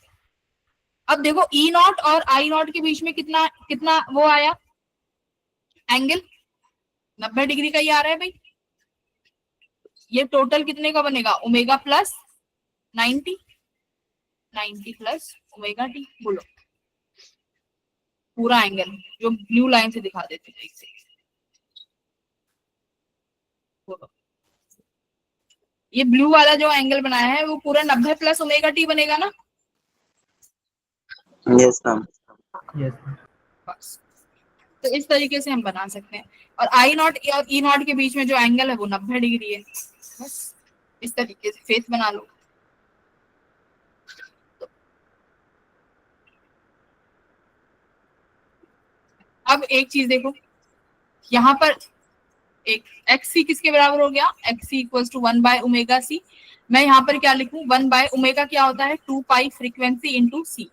अब देखो E नॉट और I नॉट के बीच में कितना कितना वो आया एंगल? 90 डिग्री का ही आ रहा है भाई। ये टोटल कितने का बनेगा? Omega plus 90, 90 plus omega T. बोलो पूरा एंगल जो ब्लू लाइन से दिखा देते हैं इसे, बोलो ये ब्लू वाला जो एंगल बनाया है वो पूरा 90 प्लस ओमेगा टी बनेगा ना? Yes ma'am. यस। बस, तो इस तरीके से हम बना सकते हैं। और I नॉट और E नॉट के बीच में जो एंगल है वो 90 डिग्री है। बस इस तरीके से फेस बना लो। अब एक चीज देखो, यहाँ पर एक एक्स सी किसके बराबर हो गया, X C equals to 1/ω c। मैं यहाँ पर क्या लिखूं, 1/ω क्या होता है, 2 पाई फ्रीक्वेंसी इंटू सी।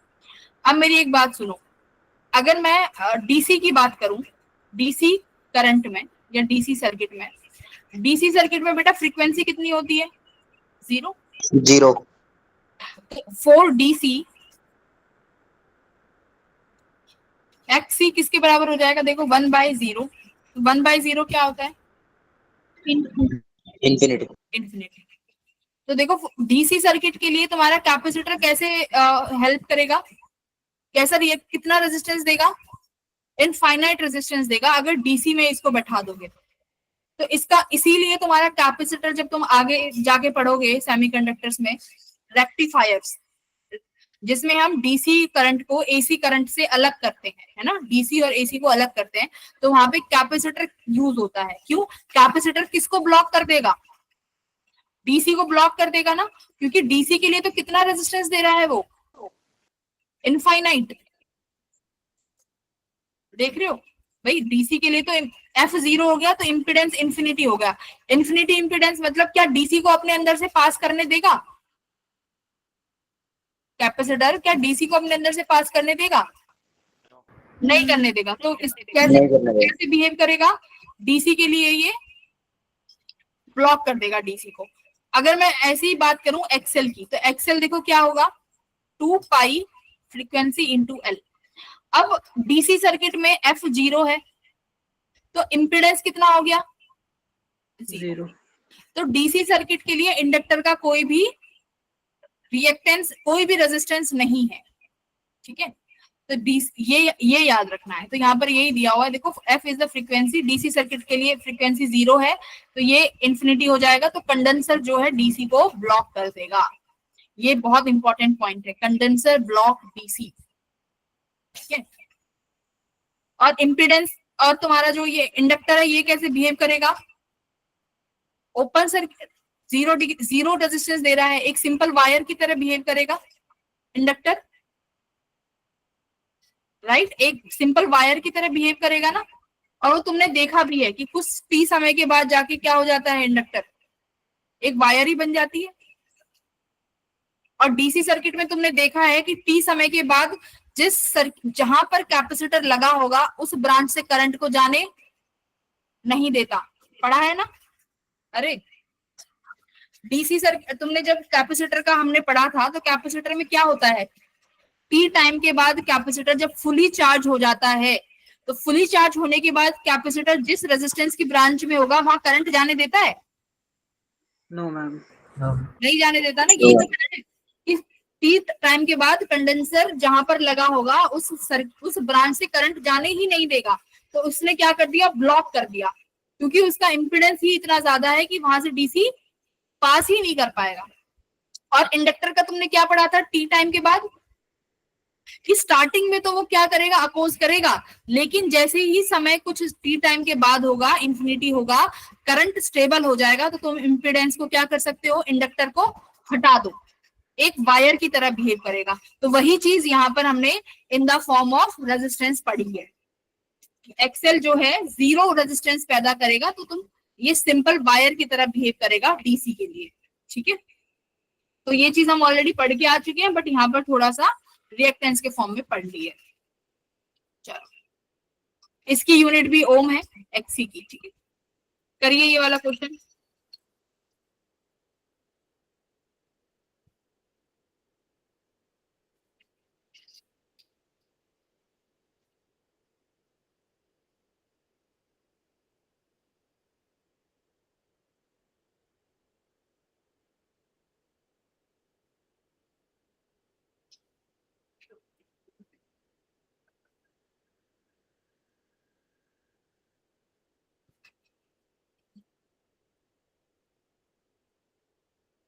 अब मेरी एक बात सुनो, अगर मैं डीसी की बात करूं, डीसी करंट में या डीसी सर्किट में, डीसी सर्किट में बेटा फ्रीक्वेंसी कितनी होती है, 0। 0। 4 DC एक्स सी किसके बराबर हो जाएगा, देखो 1/0। 1/0 क्या होता है, इंफिनिटी। इन्फिनिटी। तो देखो डीसी सर्किट के लिए तुम्हारा कैपेसिटर कैसे हेल्प करेगा, कैसा रिएक्ट, कितना रेजिस्टेंस देगा, इनफाइनाइट रेजिस्टेंस देगा अगर डीसी में इसको बैठा दोगे। तो इसका इसीलिए तुम्हारा कैपेसिटर, जब तुम आगे जाके पढ़ोगे सेमीकंडक्टर्स में, रेक्टिफायर्स, जिसमें हम डीसी करंट को एसी करंट से अलग करते हैं, है ना, डीसी और एसी को अलग करते हैं, तो वहां पे कैपेसिटर यूज होता है। क्यों, कैपेसिटर किसको ब्लॉक कर देगा, डीसी को ब्लॉक कर देगा ना, क्योंकि डीसी के लिए तो कितना रेजिस्टेंस दे रहा है वो, इनफाइनाइट। देख रहे हो भाई, डीसी के लिए तो F0 हो गया तो इम्पिडेंस इन्फिनिटी हो गया। इन्फिनिटी इम्पिडेंस मतलब क्या डीसी को अपने अंदर से पास करने देगा, कैपेसिटर क्या डीसी को अपने अंदर से पास करने देगा, नहीं करने देगा। तो कैसे नहीं करने देगा। कैसे बिहेव करेगा, डीसी के लिए ये ब्लॉक कर देगा डीसी को। अगर मैं ऐसी बात करूं एक्सएल की, तो एक्सएल देखो क्या होगा, 2 पाई फ्रीक्वेंसी इंटू एल। अब डीसी सर्किट में F0 है, तो इम्पिडेंस कितना हो गया, 0। 0। तो डीसी सर्किट के लिए इंडक्टर का कोई भी रिएक्टेंस, कोई भी रेजिस्टेंस नहीं है, ठीक है। तो ये याद रखना है। तो यहाँ पर यही दिया हुआ है, देखो F is the frequency, DC circuit के लिए फ्रीक्वेंसी 0 है, तो ये इंफिनिटी हो जाएगा, तो कंडेंसर जो है डीसी को ब्लॉक कर देगा। ये बहुत इंपॉर्टेंट पॉइंट है, कंडेंसर ब्लॉक डीसी, ठीक है। और इम्पिडेंस, और तुम्हारा जो ये इंडक्टर है ये कैसे बिहेव करेगा, ओपन सर्किट, 0 रेजिस्टेंस दे रहा है, एक सिंपल वायर की तरह बिहेव करेगा इंडक्टर, राइट, एक सिंपल वायर की तरह बिहेव करेगा ना। और वो तुमने देखा भी है कि कुछ टी समय के बाद जाके क्या हो जाता है, इंडक्टर एक वायर ही बन जाती है। और डीसी सर्किट में तुमने देखा है कि टी समय के बाद जहां पर कैपेसिटर लगा होगा उस ब्रांच से करंट को जाने नहीं देता, पढ़ा है ना। अरे डीसी सर्किट तुमने जब कैपेसिटर का हमने पढ़ा था, तो कैपेसिटर में क्या होता है, टी टाइम के बाद कैपेसिटर जब फुली चार्ज हो जाता है, तो फुली चार्ज होने के बाद कैपेसिटर जिस रेजिस्टेंस की ब्रांच में होगा वहां करंट जाने देता है, नो मैम। नहीं जाने देता ना। ये तो टी टाइम के बाद कंडेंसर जहां पर लगा होगा उस ब्रांच से करंट जाने ही नहीं देगा। तो उसने क्या कर दिया, ब्लॉक कर दिया, क्योंकि उसका इम्पिडेंस ही इतना ज्यादा है कि वहां से डीसी पास ही नहीं कर पाएगा। और इंडक्टर का तुमने क्या पढ़ा था टी टाइम के बाद, कि स्टार्टिंग में तो वो क्या करेगा, अपोज करेगा, लेकिन जैसे ही समय कुछ टी टाइम के बाद होगा, इंफिनिटी होगा, करंट स्टेबल हो जाएगा, तो तुम इम्पिडेंस को क्या कर सकते हो, इंडक्टर को हटा दो, एक वायर की तरह बिहेव करेगा। तो वही चीज यहाँ पर हमने in the form of resistance पढ़ी है। एक्सेल जो है 0 रेजिस्टेंस पैदा करेगा, तो तुम ये सिंपल वायर की तरह बिहेव करेगा डीसी के लिए, ठीक है। तो ये चीज हम ऑलरेडी पढ़ के आ चुके हैं, बट यहाँ पर थोड़ा सा रिएक्टेंस के फॉर्म में पढ़ ली है। चलो, इसकी यूनिट भी ओम है, एक्सी की, ठीक है। करिए ये वाला क्वेश्चन।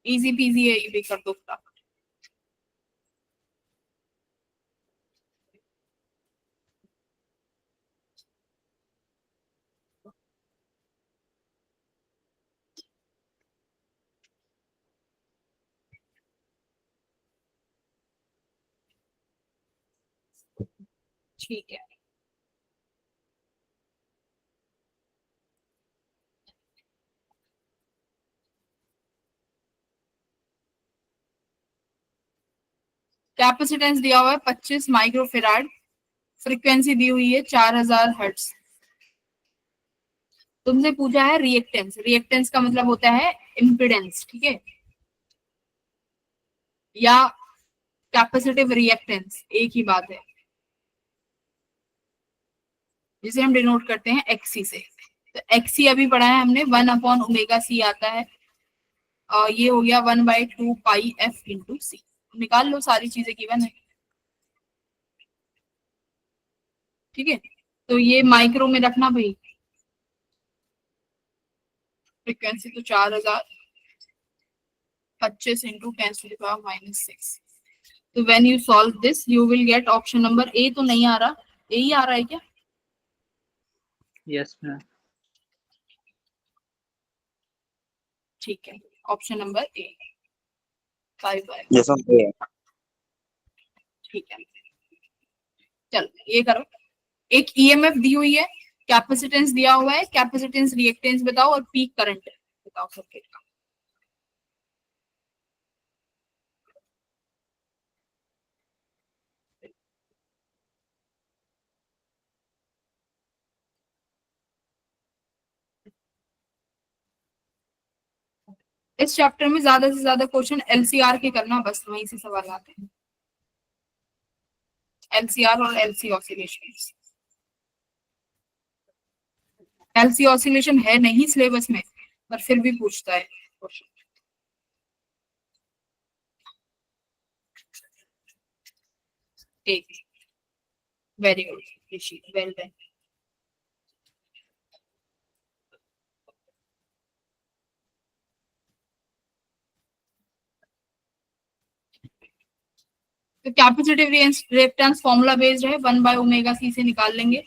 इजी पीजी है, ये भी कर दो फटाफट। ठीक है, कैपेसिटेंस दिया हुआ है 25 माइक्रोफेराड, फ्रीक्वेंसी दी हुई है 4000 हर्ट्ज। तुमसे पूछा है रिएक्टेंस, रिएक्टेंस का मतलब होता है इम्पिडेंस, ठीक है, या कैपेसिटिव रिएक्टेंस, एक ही बात है, जिसे हम डिनोट करते हैं एक्सी से। तो एक्सी अभी पढ़ा है हमने, 1/ओमेगा c आता है, और ये हो गया 1/2 पाई f इंटू सी। निकाल लो, सारी चीजें गिवन है, ठीक है। तो ये माइक्रो में रखना भाई, फ्रीक्वेंसी तो 4000, 25 इंटू 10⁻⁻6। तो when you solve this you will get option number A. तो नहीं आ रहा, ए ही आ रहा है क्या? Yes ma'am. ठीक है, ऑप्शन नंबर ए 5/, जैसा ये ठीक है। चलो ये करो, एक ईएमएफ दी हुई है, कैपेसिटेंस दिया हुआ है, कैपेसिटेंस रिएक्टेंस बताओ और पीक करंट बताओ सर्किट का। इस चैप्टर में ज्यादा से ज्यादा क्वेश्चन एलसीआर के करना, बस वहीं से सवाल आते हैं, एलसीआर और एलसी ऑसिलेशन। एलसी ऑसिलेशन है नहीं सिलेबस में, पर फिर भी पूछता है क्वेश्चन। ठीक, वेरी गुड ऋषि, वेल डन। तो कैपेसिटिव रिएक्टेंस फॉर्मूला बेस्ड है, 1/ओमेगा c से निकाल लेंगे,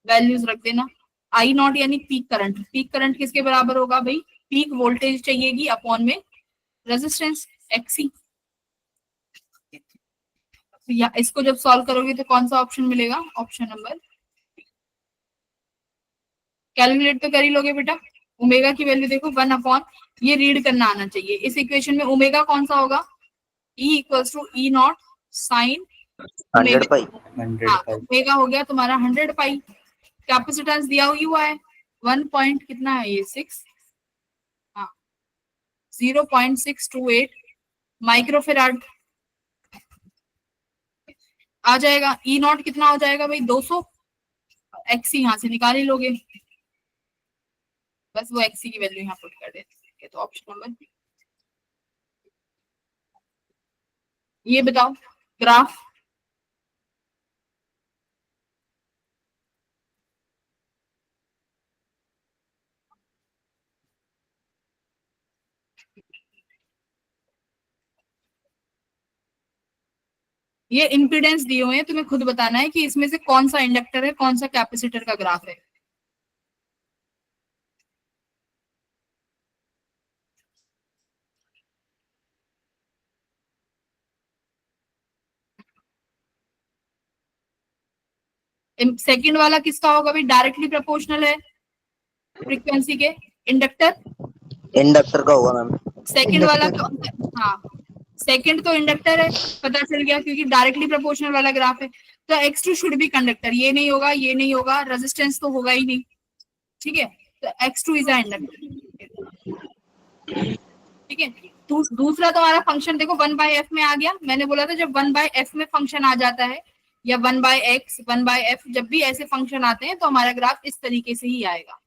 वैल्यूज रख देना। आई नॉट यानी पीक करंट, पीक करंट किसके बराबर होगा भाई? पीक वोल्टेज चाहिएगी अपॉन में रेजिस्टेंस एक्सी। या इसको जब सॉल्व करोगे तो कौन सा ऑप्शन मिलेगा? ऑप्शन नंबर, कैलकुलेट तो कर ही लोगे बेटा। ओमेगा की वैल्यू देखो 1/, ये रीड करना आना चाहिए। इस इक्वेशन में ओमेगा कौन सा होगा? E = E0 साइन 100 पाई। 100 हाँ, पाई। ओमेगा हो गया तुम्हारा 100 पाई। कैपेसिटेंस दिया हुआ है 1 पॉइंट कितना है ये 6, हाँ 0.628 माइक्रोफेराड आ जाएगा। ई नॉट कितना हो जाएगा भाई? 200। एक्सी यहाँ से निकाल ही लोगे, बस वो एक्सी की वैल्यू यहाँ पुट कर देते। तो ऑप्शन नंबर बी। ये बताओ ग्राफ, ये इंपिडेंस दिए हुए हैं, तुम्हें खुद बताना है कि इसमें से कौन सा इंडक्टर है, कौन सा कैपेसिटर का ग्राफ है। सेकंड वाला किसका होगा भाई? डायरेक्टली प्रोपोर्शनल है फ्रीक्वेंसी के, इंडक्टर। इंडक्टर का होगा मैम। सेकंड वाला कौन सा? हाँ, सेकंड तो इंडक्टर है, पता चल गया क्योंकि डायरेक्टली प्रोपोर्शनल वाला ग्राफ है। तो x2 शुड बी कंडक्टर, ये नहीं होगा, ये नहीं होगा, रेजिस्टेंस तो होगा ही नहीं, ठीक है। तो x2 इज अ इंडक्टर, ठीक है। दूसरा तुम्हारा फंक्शन देखो 1/f में आ गया। मैंने बोला था जब 1/f में फंक्शन आ जाता है, या 1/x 1/f, जब भी ऐसे फंक्शन आते हैं तो हमारा ग्राफ इस तरीके से ही आएगा।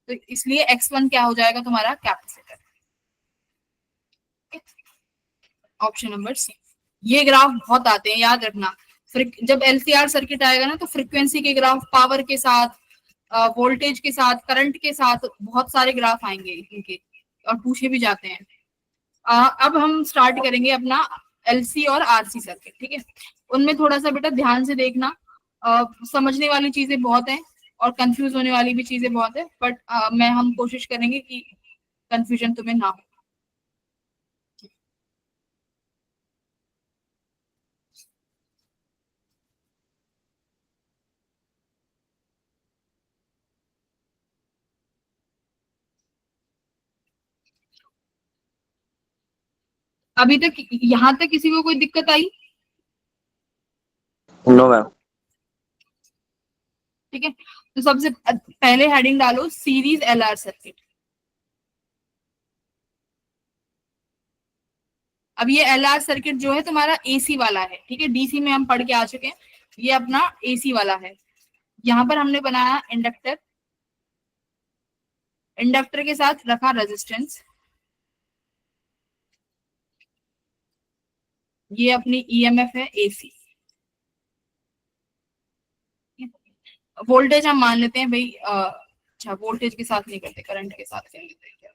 तो इसलिए x1 क्या हो जाएगा तुम्हारा? कैपेसिटर। Option number C. ये ग्राफ बहुत आते हैं, याद रखना। जब एलसीआर सर्किट आएगा ना, तो फ्रीक्वेंसी के ग्राफ, पावर के साथ, वोल्टेज के साथ, करंट के साथ, बहुत सारे ग्राफ आएंगे इनके, और पूछे भी जाते हैं। अब हम स्टार्ट करेंगे अपना एलसी और आरसी सर्किट, ठीक है। उनमें थोड़ा सा बेटा ध्यान से देखना, समझने वाली चीजें बहुत हैं और कंफ्यूज होने वाली भी चीजें बहुत है, बट हम कोशिश करेंगे कि कंफ्यूजन तुम्हें ना हो। अभी तक यहाँ तक किसी को कोई दिक्कत आई? No ma'am. ठीक है, तो सबसे पहले हेडिंग डालो सीरीज LR सर्किट। अब ये LR सर्किट जो है तुम्हारा AC वाला है, ठीक है, DC में हम पढ़ के आ चुके हैं, ये अपना AC वाला है। यहां पर हमने बनाया इंडक्टर, इंडक्टर के साथ रखा रेजिस्टेंस, ये अपनी EMF है AC। वोल्टेज हम मान लेते हैं भाई, अच्छा वोल्टेज के साथ नहीं करते, करंट के साथ कर लेते हैं। क्या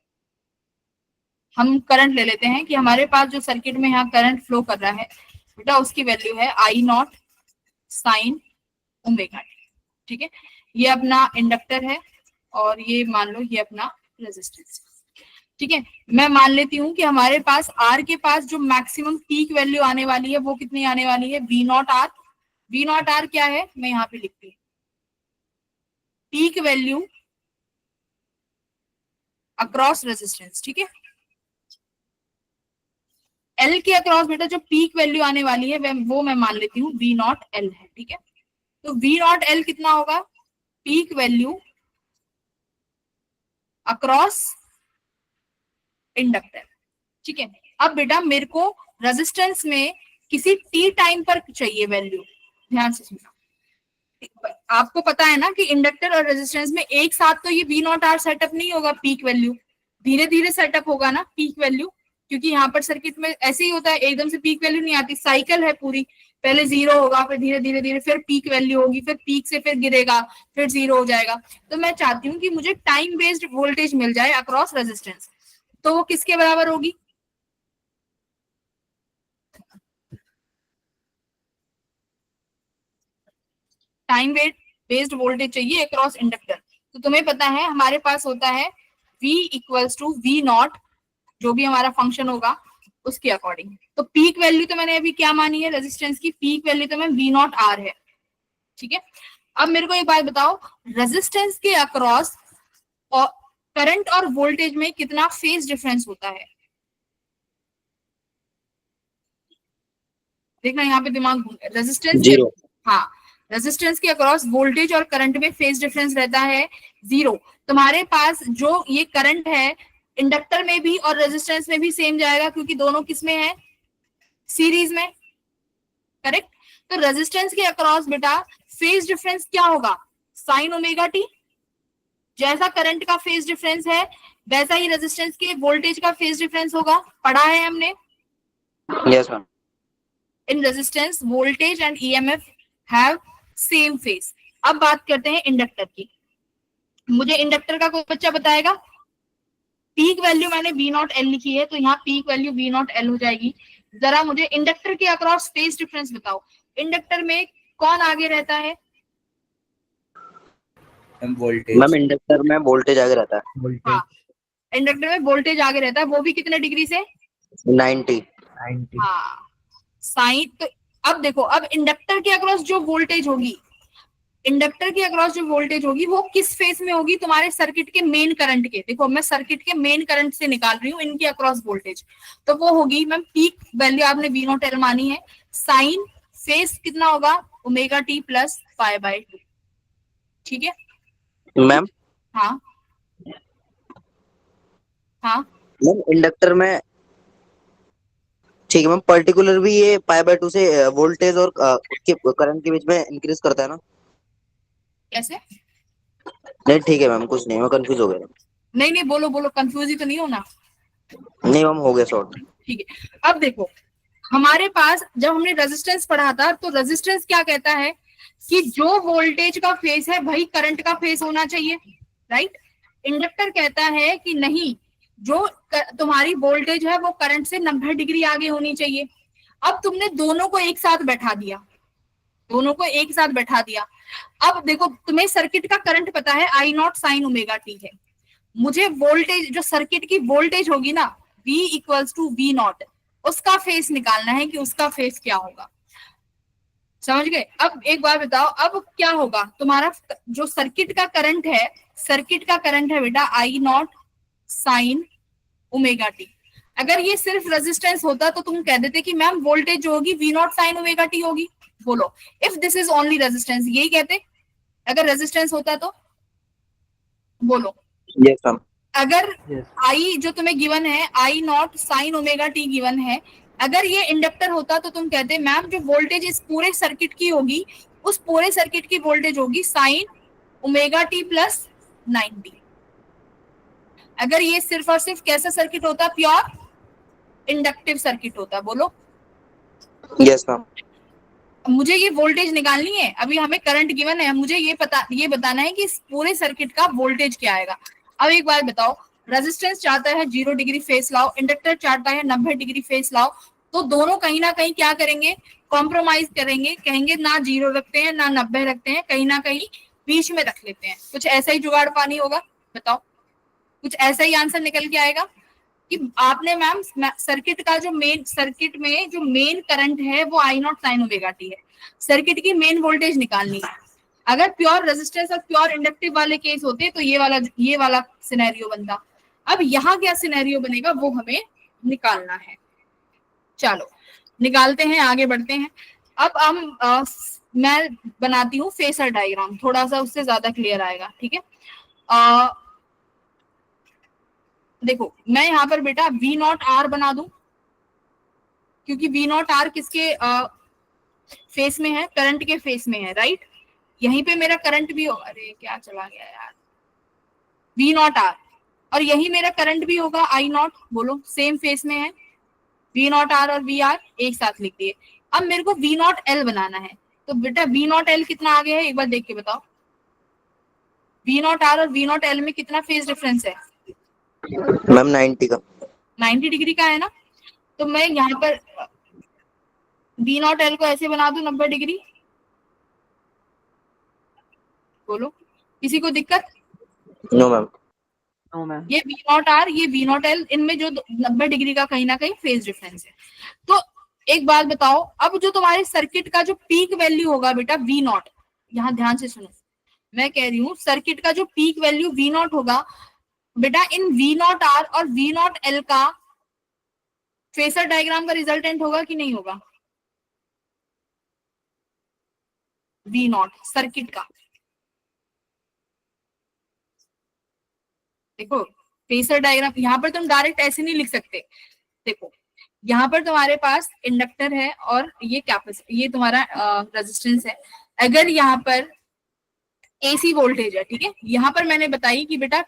हम करंट ले लेते हैं कि हमारे पास जो सर्किट में यहाँ करंट फ्लो कर रहा है बेटा, उसकी वैल्यू है I0 साइन ओमेगा टी। ठीक है, ये अपना इंडक्टर है और ये मान लो ये अपना रेजिस्टेंस। ठीक है, मैं मान लेती हूँ कि हमारे पास R के पास जो मैक्सिमम पीक वैल्यू आने वाली है वो कितनी आने वाली है, V0R। V0R क्या है, मैं यहाँ पे लिखती हूँ, पीक वैल्यू अक्रॉस रेजिस्टेंस। ठीक है, L के अक्रॉस बेटा जो पीक वैल्यू आने वाली है वो मैं मान लेती हूँ V0L है। ठीक है, तो V0L कितना होगा, पीक वैल्यू अक्रॉस इंडक्टर। ठीक है, अब बेटा मेरे को रेजिस्टेंस में किसी टी टाइम पर चाहिए वैल्यू, ध्यान से सुनना। आपको पता है ना कि इंडक्टर और रेजिस्टेंस में एक साथ तो ये V0R सेटअप नहीं होगा, पीक वैल्यू धीरे धीरे सेटअप होगा ना पीक वैल्यू, क्योंकि यहाँ पर सर्किट में ऐसे ही होता है, एकदम से पीक वैल्यू नहीं आती, साइकिल है पूरी, पहले 0 होगा, फिर धीरे धीरे धीरे फिर पीक वैल्यू होगी, फिर पीक से फिर गिरेगा, फिर 0 हो जाएगा। तो मैं चाहती हूँ कि मुझे टाइम बेस्ड वोल्टेज मिल जाए अक्रॉस रेजिस्टेंस, तो वो किसके बराबर होगी, टाइम बेस्ड वोल्टेज चाहिए अक्रॉस इंडक्टर। तो तुम्हें पता है हमारे पास होता है V इक्वल्स टू V0, जो भी हमारा फंक्शन होगा उसके अकॉर्डिंग। तो पीक वैल्यू तो मैंने अभी क्या मानी है, रेजिस्टेंस की पीक वैल्यू तो मैं V0R है। ठीक है, अब मेरे को एक बात बताओ, रेजिस्टेंस के अक्रॉस और करंट और वोल्टेज में कितना फेज डिफरेंस होता है, देखना यहाँ पे दिमाग घूम, रेजिस्टेंस के, हाँ रेजिस्टेंस के अक्रॉस वोल्टेज और करंट में फेज डिफरेंस रहता है 0। तुम्हारे पास जो ये करंट है इंडक्टर में भी और रेजिस्टेंस में भी सेम जाएगा, क्योंकि दोनों किसमें है, सीरीज में, करेक्ट। तो रेजिस्टेंस के अक्रॉस बेटा फेज डिफरेंस क्या होगा, साइन ओमेगा टी। जैसा करंट का फेज डिफरेंस है वैसा ही रेजिस्टेंस के वोल्टेज का फेज डिफरेंस होगा, पढ़ा है हमने। Yes ma'am. In resistance voltage and EMF have same phase. अब बात करते हैं इंडक्टर की। मुझे इंडक्टर का कोई बच्चा बताएगा, पीक वैल्यू मैंने V0L लिखी है, तो यहाँ पीक वैल्यू V0L हो जाएगी। जरा मुझे इंडक्टर के अक्रॉस फेज डिफरेंस बताओ, इंडक्टर में कौन आगे रहता है, वोल्टेज। मैम इंडक्टर में वोल्टेज आगे रहता है। हाँ इंडक्टर में वोल्टेज आगे रहता है, वो भी कितने डिग्री से, 90। हाँ साइन। तो अब देखो, अब इंडक्टर के अक्रॉस जो वोल्टेज होगी, इंडक्टर के अक्रॉस जो वोल्टेज होगी वो किस फेज में होगी, तुम्हारे सर्किट के मेन करंट के, देखो मैं सर्किट के मेन करंट से निकाल रही हूँ इनके अक्रॉस वोल्टेज, तो वो होगी मैम पीक वैल्यू आपने V0L मानी है, साइन फेज कितना होगा ओमेगा टी प्लस π/2। ठीक है मैम हाँ हाँ मैम इंडक्टर में, ठीक है मैम, पर्टिकुलर भी ये π/2 से वोल्टेज और उसके करंट के बीच में इंक्रीज करता है ना। कैसे, नहीं ठीक है मैम, कुछ नहीं, मैं कंफ्यूज हो गया। नहीं नहीं बोलो बोलो, कंफ्यूज ही तो नहीं होना। नहीं मैम, हो गया शॉर्ट। ठीक है, अब देखो हमारे पास जब हमने रेजिस्टेंस पढ़ा था तो रेजिस्टेंस क्या कहता है कि जो वोल्टेज का फेस है वही करंट का फेस होना चाहिए, राइट। इंडक्टर कहता है कि नहीं, जो तुम्हारी वोल्टेज है वो करंट से 90 डिग्री आगे होनी चाहिए। अब तुमने दोनों को एक साथ बैठा दिया, दोनों को एक साथ बैठा दिया। अब देखो तुम्हें सर्किट का करंट पता है I0 साइन ओमेगा टी है, मुझे वोल्टेज जो सर्किट की वोल्टेज होगी ना V इक्वल्स टू V0, उसका फेस निकालना है कि उसका फेस क्या होगा, समझ गए। अब एक बार बताओ, अब क्या होगा, तुम्हारा जो सर्किट का करंट है, सर्किट का करंट है बेटा I0 साइन ओमेगा टी। अगर ये सिर्फ रेजिस्टेंस होता तो तुम कह देते कि मैम वोल्टेज जो होगी V0 साइन ओमेगा टी होगी, बोलो, if this is only resistance, यही कहते अगर रेजिस्टेंस होता तो? बोलो, यस मैम। अगर Yes. आई जो तुम्हें गिवन है, I naught sine omega T given है, अगर ये इंडक्टर होता तो तुम कहते मैम जो वोल्टेज इस पूरे सर्किट की होगी, उस पूरे सर्किट की वोल्टेज होगी साइन ओमेगा टी प्लस 90। अगर ये सिर्फ और सिर्फ कैसा सर्किट होता? प्योर इंडक्टिव सर्किट होता। बोलो, यस मैम। मुझे ये वोल्टेज निकालनी है, अभी हमें करंट गिवन है, मुझे ये बताना है कि इस पूरे सर्किट का वोल्टेज क्या आएगा। अब एक बात बताओ, रेजिस्टेंस चाहता है 0 डिग्री फेस लाओ, इंडक्टर चाहता है 90 डिग्री फेस लाओ, तो दोनों कहीं ना कहीं क्या करेंगे? कॉम्प्रोमाइज करेंगे, कहेंगे ना 0 रखते हैं ना 90 रखते हैं, कहीं ना कहीं बीच में रख लेते हैं। कुछ ऐसा ही जुगाड़ पानी होगा, बताओ, कुछ ऐसा ही आंसर निकल के आएगा कि आपने मैम सर्किट का जो मेन, सर्किट में जो मेन करंट है वो आई नॉट साइन ओमेगा टी है, सर्किट की मेन वोल्टेज निकालनी है। अगर प्योर रेजिस्टेंस और प्योर इंडक्टिव वाले केस होते तो ये वाला सिनेरियो बनता। अब यहाँ क्या सिनेरियो बनेगा वो हमें निकालना है। चलो निकालते हैं, आगे बढ़ते हैं। अब हम मैं बनाती हूँ फेसर डायग्राम, थोड़ा सा उससे ज्यादा क्लियर आएगा, ठीक है। देखो मैं यहाँ पर बेटा वी नॉट आर बना दूं, क्योंकि वी नॉट आर किसके फेस में है? करंट के फेस में है, राइट। यहीं पे मेरा करंट भी होगा, अरे क्या चला गया यार, वी नॉट आर, और यही मेरा करंट भी होगा आई नॉट। बोलो, सेम फेस में है, वी नॉट आर और वी आर एक साथ लिख दिए। अब मेरे को वी नॉट एल बनाना है, तो बेटा वी नॉट एल कितना आगे है एक बार देख के बताओ। वी नॉट आर और वी नॉट एल में कितना फेज डिफरेंस है? मैम 90 का। 90 डिग्री का है ना। तो मैं यहाँ पर वी नॉट एल को ऐसे बना दूं 90 डिग्री। बोलो, किसी को दिक्कत? No ma'am. No, ma'am. ये वी नॉट आर, ये वी नॉट एल, इनमें जो 90 डिग्री का कहीं ना कहीं फेज डिफरेंस है। तो एक बात बताओ, अब जो तुम्हारे सर्किट का जो पीक वैल्यू होगा बेटा वी नॉट, यहाँ ध्यान से सुनो, मैं कह रही हूँ सर्किट का जो पीक वैल्यू वी नॉट होगा बेटा, इन वी नॉट आर और वी नॉट एल का फेसर डायग्राम का रिजल्टेंट होगा कि नहीं होगा? वी नॉट सर्किट का, देखो फेसर डायग्राम यहाँ पर तुम डायरेक्ट ऐसे नहीं लिख सकते। देखो यहाँ पर तुम्हारे पास इंडक्टर है और ये कैपेसिटर, ये तुम्हारा रेजिस्टेंस है। अगर यहाँ पर एसी वोल्टेज है, ठीक है, यहाँ पर मैंने बताई कि बेटा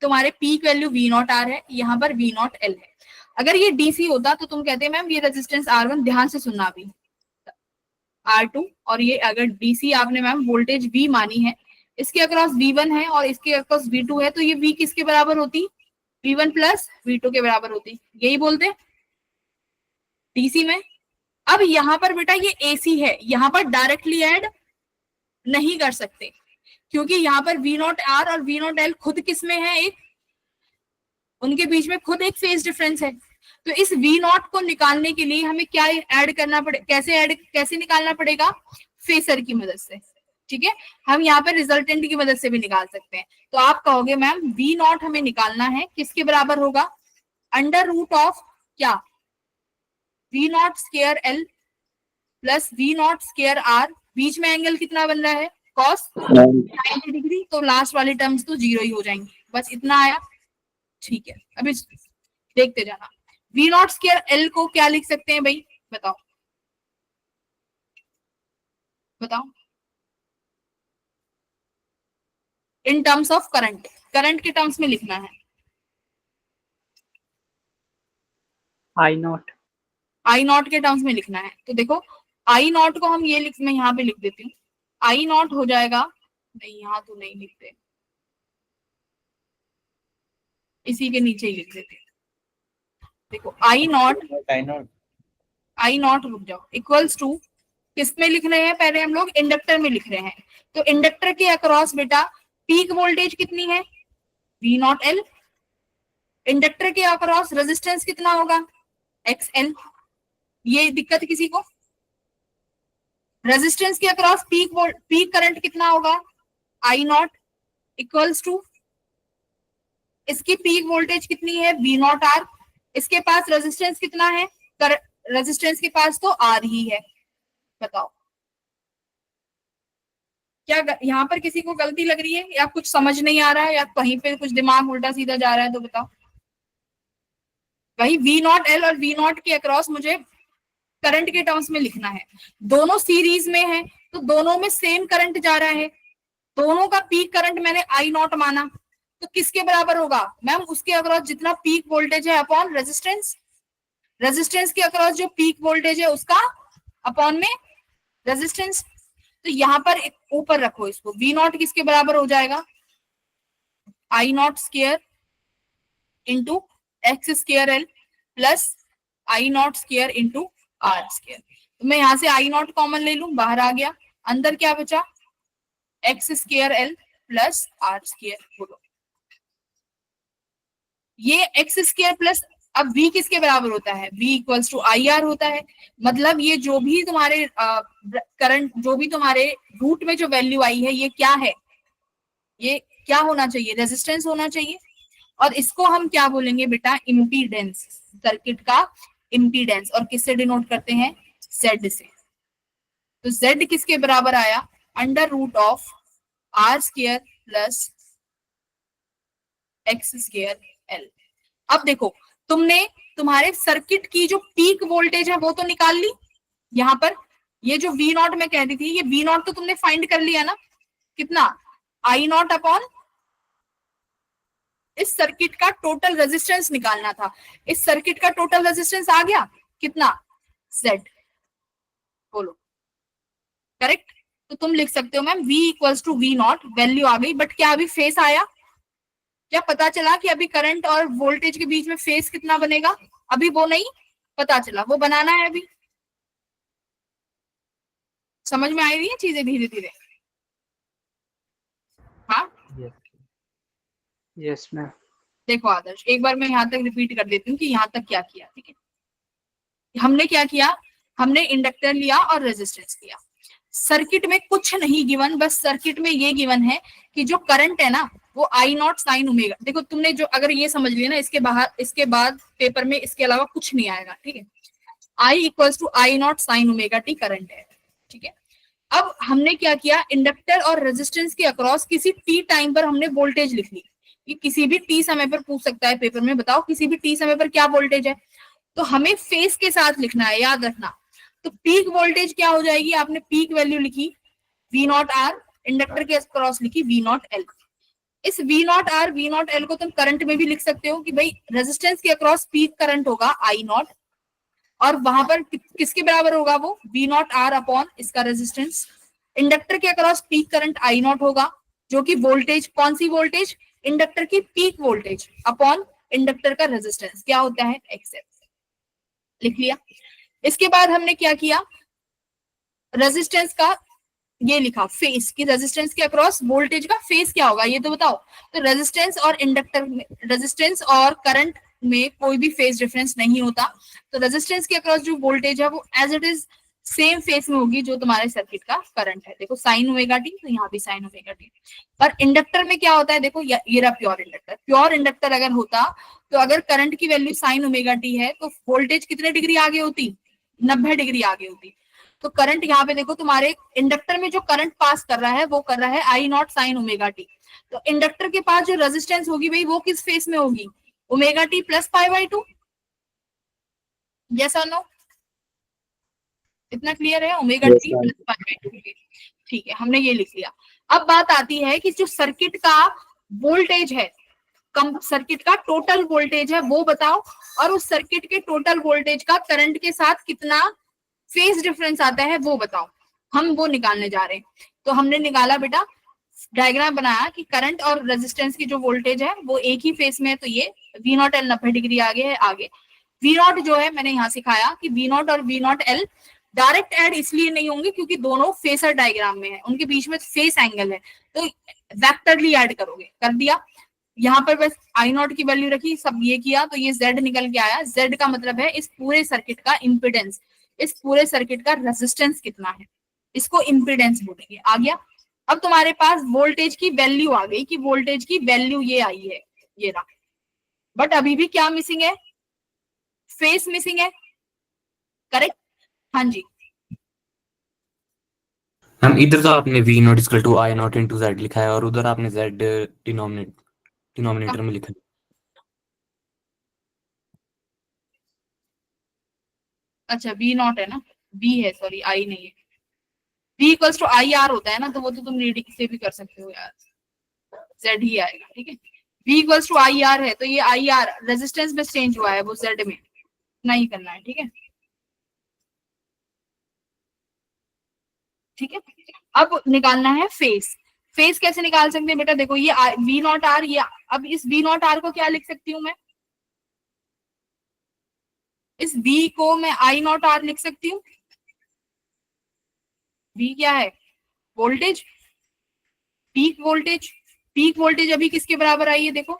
तुम्हारे peak value V not R है, यहाँ पर वी नॉट एल है। अगर ये डीसी होता तो तुम कहते मैम ये रेजिस्टेंस R1, ध्यान से सुनना अभी, R2, और ये अगर डीसी आपने मैम वोल्टेज V मानी है, इसके अक्रॉस V1 है और इसके अक्रॉस V2 है, तो ये V किसके बराबर होती? V1 प्लस V2 के बराबर होती, यही बोलते डीसी में। अब यहाँ पर बेटा ये एसी है, यहाँ पर डायरेक्टली ऐड नहीं कर सकते, क्योंकि यहाँ पर वी नॉट आर और वी नॉट एल खुद किस में है? एक, उनके बीच में खुद एक फेज डिफरेंस है। तो इस वी नॉट को निकालने के लिए हमें क्या ऐड करना पड़े, कैसे निकालना पड़ेगा? फेसर की मदद से, ठीक है। हम यहाँ पर रिजल्टेंट की मदद से भी निकाल सकते हैं। तो आप कहोगे मैम वी नॉट हमें निकालना है, किसके बराबर होगा? अंडर रूट ऑफ क्या? V naught square L plus V naught square R, बीच में एंगल कितना बन रहा है? कॉस 90 डिग्री, तो लास्ट वाली टर्म्स तो जीरो ही हो जाएंगी, बस इतना आया, ठीक है। अभी देखते जाना, वी नॉट स्क्वायर एल को क्या लिख सकते हैं भाई, बताओ बताओ। In terms of current, current के टर्म्स में लिखना है, I naught. आई नॉट के टर्म्स में लिखना है। तो देखो आई नॉट को हम ये लिख, मैं यहाँ पे लिख देती हूँ, आई नॉट हो जाएगा, नहीं यहाँ तो नहीं लिखते, इसी के नीचे ही लिख देते हैं। देखो आई नॉट, आई नॉट रुक जाओ, इक्वल्स टू किस में लिख रहे हैं? पहले हम लोग इंडक्टर में लिख रहे हैं, तो इंडक्टर के अक्रॉस बेटा पीक वोल्टेज कितनी है? V not L. इंडक्टर के अक्रॉस रेजिस्टेंस कितना होगा? X L. ये दिक्कत किसी को? रेजिस्टेंस के अक्रॉस पीक करंट कितना होगा? आई नॉट इक्वल्स टू, इसकी पीक वोल्टेज कितनी है? V not R. इसके पास रेजिस्टेंस कितना है? रेजिस्टेंस के पास तो आर ही है, बताओ क्या यहाँ पर किसी को गलती लग रही है या कुछ समझ नहीं आ रहा है या कहीं पे कुछ दिमाग उल्टा सीधा जा रहा है तो बताओ। वही वी नॉट एल और वी नॉट के अक्रॉस मुझे करंट के टर्म्स में लिखना है। दोनों सीरीज में है तो दोनों में सेम करंट जा रहा है, दोनों का पीक करंट मैंने आई नॉट माना, तो किसके बराबर होगा मैम? उसके अक्रॉस जितना पीक वोल्टेज है अपॉन रेजिस्टेंस, रेजिस्टेंस के अक्रॉस जो पीक वोल्टेज है उसका अपॉन में रेजिस्टेंस। तो यहाँ पर ऊपर रखो इसको, वी नॉट किसके बराबर हो जाएगा? I naught square into X square L plus I naught square into R square. तो मैं यहाँ से आई नॉट कॉमन ले लूं, बाहर आ गया, अंदर क्या बचा? X square L plus R square. बोलो ये एक्स स्क्वायर प्लस, अब v किसके बराबर होता है? v equals to I R होता है। मतलब ये जो भी तुम्हारे करंट, जो भी तुम्हारे रूट में जो वैल्यू आई है ये क्या है? ये क्या होना चाहिए? रेजिस्टेंस होना चाहिए। और इसको हम क्या बोलेंगे बेटा? इम्पीडेंस, सर्किट का इम्पीडेंस। और किससे डिनोट करते हैं? z से। तो z किसके बराबर आया? Under root of R square plus X square L. अब देखो, तुमने तुम्हारे सर्किट की जो पीक वोल्टेज है वो तो निकाल ली। यहाँ पर ये जो वी नॉट मैं कह रही थी, ये वी नॉट तो तुमने फाइंड कर लिया ना? कितना? आई नॉट अपॉन इस सर्किट का टोटल रेजिस्टेंस निकालना था। इस सर्किट का टोटल रेजिस्टेंस आ गया कितना? Z। बोलो करेक्ट। तो तुम लिख सकते हो ma'am V equals to V naught, value आ गई, बट क्या अभी फेस आया? क्या पता चला कि अभी करंट और वोल्टेज के बीच में फेस कितना बनेगा? अभी वो नहीं पता चला, वो बनाना है अभी। समझ में आ रही है चीजें धीरे धीरे? हाँ यस मैम। देखो आदर्श, एक बार मैं यहाँ तक रिपीट कर देती हूँ कि यहाँ तक क्या किया। ठीक है, हमने क्या किया? हमने इंडक्टर लिया और रेजिस्टेंस लिया। सर्किट में कुछ नहीं गिवन, बस सर्किट में ये गिवन है कि जो करंट है ना वो आई नॉट साइन ओमेगा। देखो तुमने जो अगर ये समझ लिया ना, इसके बाहर, इसके बाद पेपर में इसके अलावा कुछ नहीं आएगा। ठीक है, I equals to I naught sine omega T current है। ठीक है, अब हमने क्या किया? इंडक्टर और रेजिस्टेंस के अक्रॉस किसी टी टाइम पर हमने वोल्टेज लिख ली। ये किसी भी टी समय पर पूछ सकता है पेपर में, बताओ किसी भी टी समय पर क्या वोल्टेज है? तो हमें फेस के साथ लिखना है, याद रखना। तो पीक वोल्टेज क्या हो जाएगी? आपने पीक वैल्यू लिखी वी नॉट आर, इंडक्टर के अक्रॉस लिखी वी नॉट एल। इस V not R V not L को तुम करंट में भी लिख सकते हो कि भाई रेजिस्टेंस के अक्रॉस पीक करंट होगा आई नॉट, और वहां पर किसके बराबर होगा वो? वी नॉट आर अपॉन इसका रेजिस्टेंस। इंडक्टर के across peak current I not होगा, जो कि वोल्टेज, कौन सी वोल्टेज? इंडक्टर की पीक वोल्टेज अपॉन इंडक्टर का रेजिस्टेंस क्या होता है? एक्सएल। लिख लिया। इसके बाद हमने क्या किया? रेजिस्टेंस का ये लिखा फेस, की रेजिस्टेंस के अक्रॉस वोल्टेज का फेस क्या होगा ये तो बताओ। तो रेजिस्टेंस और इंडक्टर में, रेजिस्टेंस और करंट में कोई भी फेस डिफरेंस नहीं होता। तो रेजिस्टेंस के अक्रॉस जो वोल्टेज है वो as it is same phase में होगी जो तुम्हारे सर्किट का करंट है। देखो साइन ओमेगा टी, तो यहाँ भी साइन ओमेगा टी। और इंडक्टर में क्या होता है? देखो ये रहा प्योर इंडक्टर। प्योर इंडक्टर अगर होता तो अगर करंट की वैल्यू साइन ओमेगा टी है तो वोल्टेज कितने डिग्री आगे होती? 90 डिग्री आगे होती। तो करंट यहाँ पे देखो, तुम्हारे इंडक्टर में जो करंट पास कर रहा है वो कर रहा है I naught sine omega T. तो इंडक्टर के पास जो रेजिस्टेंस होगी भाई वो किस फेस में होगी? Omega T plus pi by two. Yes और नो? इतना क्लियर है? Omega T plus pi by two. ठीक है, हमने ये लिख लिया। अब बात आती है कि जो सर्किट का वोल्टेज है, कम सर्किट का टोटल वोल्टेज है वो बताओ, और उस सर्किट के टोटल वोल्टेज का करंट के साथ कितना फेज डिफरेंस आता है वो बताओ। हम वो निकालने जा रहे हैं। तो हमने निकाला बेटा, डायग्राम बनाया कि करंट और रेजिस्टेंस की जो वोल्टेज है वो एक ही फेस में है। तो ये वी नॉट एल 90 डिग्री आगे है। आगे वी नॉट जो है मैंने यहाँ सिखाया कि वी नॉट और V not L direct add इसलिए नहीं होंगे क्योंकि दोनों फेसर डायग्राम में है, उनके बीच में फेस एंगल है, तो वेक्टरली ऐड करोगे। कर दिया। यहाँ पर बस आई नॉट की वैल्यू रखी, सब ये किया, तो ये जेड निकल के आया। जेड का मतलब है इस पूरे सर्किट का इम्पिडेंस, इस पूरे सर्किट का रेजिस्टेंस कितना है, इसको इम्पिडेंस बोलेंगे। आ गया। अब तुम्हारे पास वोल्टेज की वैल्यू आ गई कि वोल्टेज की वैल्यू ये आई है, ये रहा। बट अभी भी क्या मिसिंग है? फेस मिसिंग है। करेक्ट? हाँ जी। हम इधर तो आपने v not equal to I not into Z लिखा है और उधर आपने z डिनोमिनेटर में लिखा है। अच्छा बी नॉट है ना, बी है सॉरी आई नहीं है। B equals to I R होता है ना, तो वो तो तुम रीडिंग से भी कर सकते हो यार, जेड ही आएगा। ठीक है, B equals to I R है तो ये आई आर रेजिस्टेंस में चेंज हुआ है वो जेड में, नहीं करना है। ठीक है, ठीक है। अब निकालना है फेस। फेस कैसे निकाल सकते हैं बेटा, देखो ये वी नॉट आर, ये अब इस वी नॉट आर को क्या लिख सकती हूँ मैं, इस V को मैं आई नॉट आर लिख सकती हूँ। V क्या है, voltage, peak voltage. Peak voltage अभी किसके बराबर आई है, देखो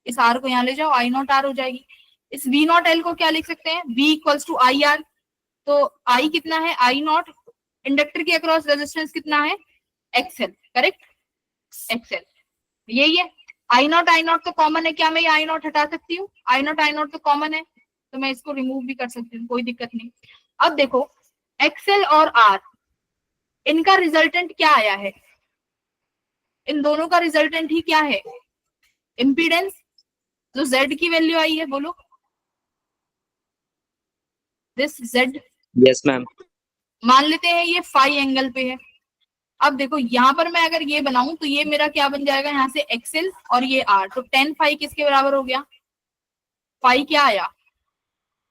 इस आर को यहाँ ले जाओ, आई नॉट आर हो जाएगी। इस V नॉट एल को क्या लिख सकते हैं, V equals to I R. तो I कितना है, आई नॉट, इंडक्टर के अक्रॉस रेजिस्टेंस कितना है, एक्सएल, करेक्ट, एक्सएल यही है। आई नॉट तो कॉमन है, क्या मैं ये आई नॉट हटा सकती हूँ, आई नॉट तो कॉमन है, तो मैं इसको रिमूव भी कर सकती हूँ, कोई दिक्कत नहीं। अब देखो एक्सएल और आर, इनका रिजल्टेंट क्या आया है, इन दोनों का रिजल्टेंट ही क्या है, इम्पीडेंस, जो जेड की वैल्यू आई है, बोलो दिस जेड। Yes ma'am. मान लेते हैं ये फाई एंगल पे है। अब देखो यहाँ पर मैं अगर ये बनाऊं तो ये मेरा क्या बन जाएगा, यहाँ से एक्सएल और ये आर, तो टेन फाई किसके बराबर हो गया, फाई क्या आया,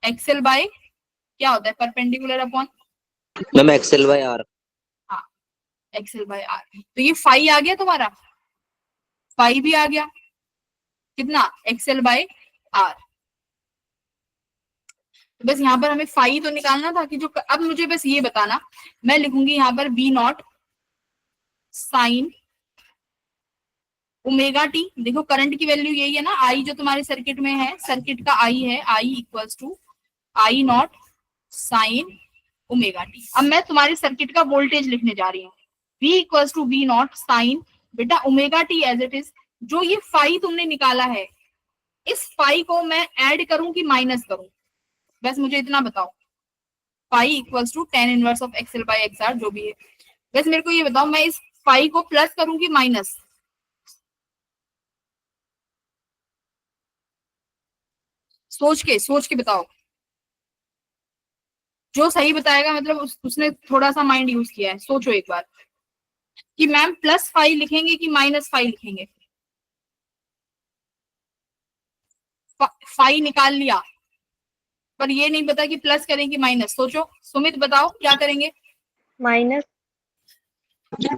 एक्सएल बाय क्या होता है, perpendicular upon, ma'am XL by R. हाँ एक्सएल बाय आर। तो ये फाई आ गया तुम्हारा, फाई भी आ गया, कितना, एक्सएल बाय आर। तो बस यहाँ पर हमें फाई तो निकालना था कि जो, अब मुझे बस ये बताना, मैं लिखूंगी यहाँ पर B naught sine omega T. देखो करंट की वैल्यू यही है ना, आई जो तुम्हारे सर्किट में है, सर्किट का आई है, I equals to I naught sine omega T. अब मैं तुम्हारे सर्किट का वोल्टेज लिखने जा रही हूँ, V equals to V naught sine बेटा omega T as it is. जो ये फाई तुमने निकाला है, इस फाई को मैं ऐड करूं कि माइनस करूं, बस मुझे इतना बताओ। Phi equals to tan inverse of XL by X R, जो भी है, बस मेरे को ये बताओ मैं इस फाई को प्लस करूं कि माइनस, सोच के बताओ, जो सही बताएगा मतलब उसने थोड़ा सा माइंड यूज किया है। सोचो एक बार कि मैम प्लस फाई लिखेंगे कि माइनस फाई लिखेंगे, फाई निकाल लिया पर ये नहीं पता कि प्लस करें कि माइनस, सोचो सुमित बताओ क्या करेंगे। माइनस।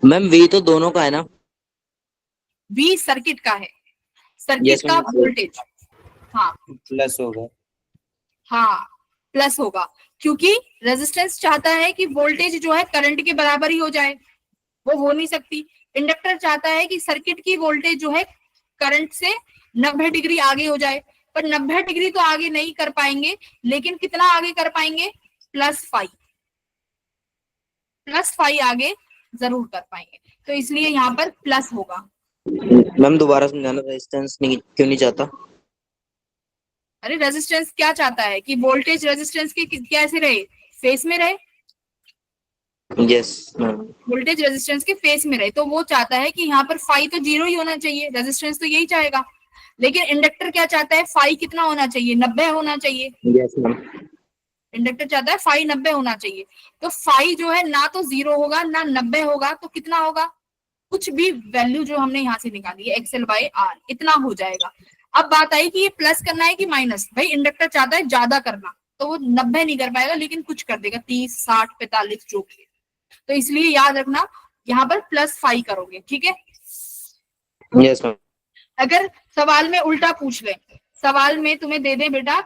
मैम वी तो दोनों का है ना। V सर्किट का है, सर्किट Yes, का ma'am. वोल्टेज, हाँ प्लस होगा। हाँ प्लस होगा, क्योंकि रेजिस्टेंस चाहता है कि वोल्टेज जो है करंट के बराबर ही हो जाए, वो हो नहीं सकती। इंडक्टर चाहता है कि सर्किट की वोल्टेज जो है करंट से 90 डिग्री आगे हो जाए, पर 90 डिग्री तो आगे नहीं कर पाएंगे, लेकिन कितना आगे कर पाएंगे, प्लस फाई आगे जरूर कर पाएंगे, तो इसलिए यहाँ पर प्लस होगा। मैम दोबारा समझाना, रेजिस्टेंस नहीं क्यों नहीं चाहता। अरे रेजिस्टेंस क्या चाहता है कि वोल्टेज रेजिस्टेंस के कैसे रहे, फेस में रहे, यस मैम। वोल्टेज रेजिस्टेंस के फेस में रहे, तो वो चाहता है कि यहाँ पर फाई तो 0 ही होना चाहिए, रेजिस्टेंस तो यही चाहेगा। लेकिन इंडक्टर क्या चाहता है, फाई कितना होना चाहिए, 90 होना चाहिए। Yes ma'am. इंडक्टर चाहता है फाई 90 होना चाहिए, तो फाई जो है ना तो 0 होगा ना 90 होगा, तो कितना होगा, कुछ भी वैल्यू जो हमने यहाँ से निकाली है एक्सएल बाय आर, इतना हो जाएगा। अब बात आई कि ये प्लस करना है कि माइनस, भाई इंडक्टर चाहता है ज्यादा करना, तो वो 90 नहीं कर पाएगा, लेकिन कुछ कर देगा, 30 60 45 जो भी है। तो इसलिए याद रखना यहाँ पर प्लस फाई करोगे, ठीक है। Yes ma'am. अगर सवाल में उल्टा पूछ ले, सवाल में तुम्हें दे दे बेटा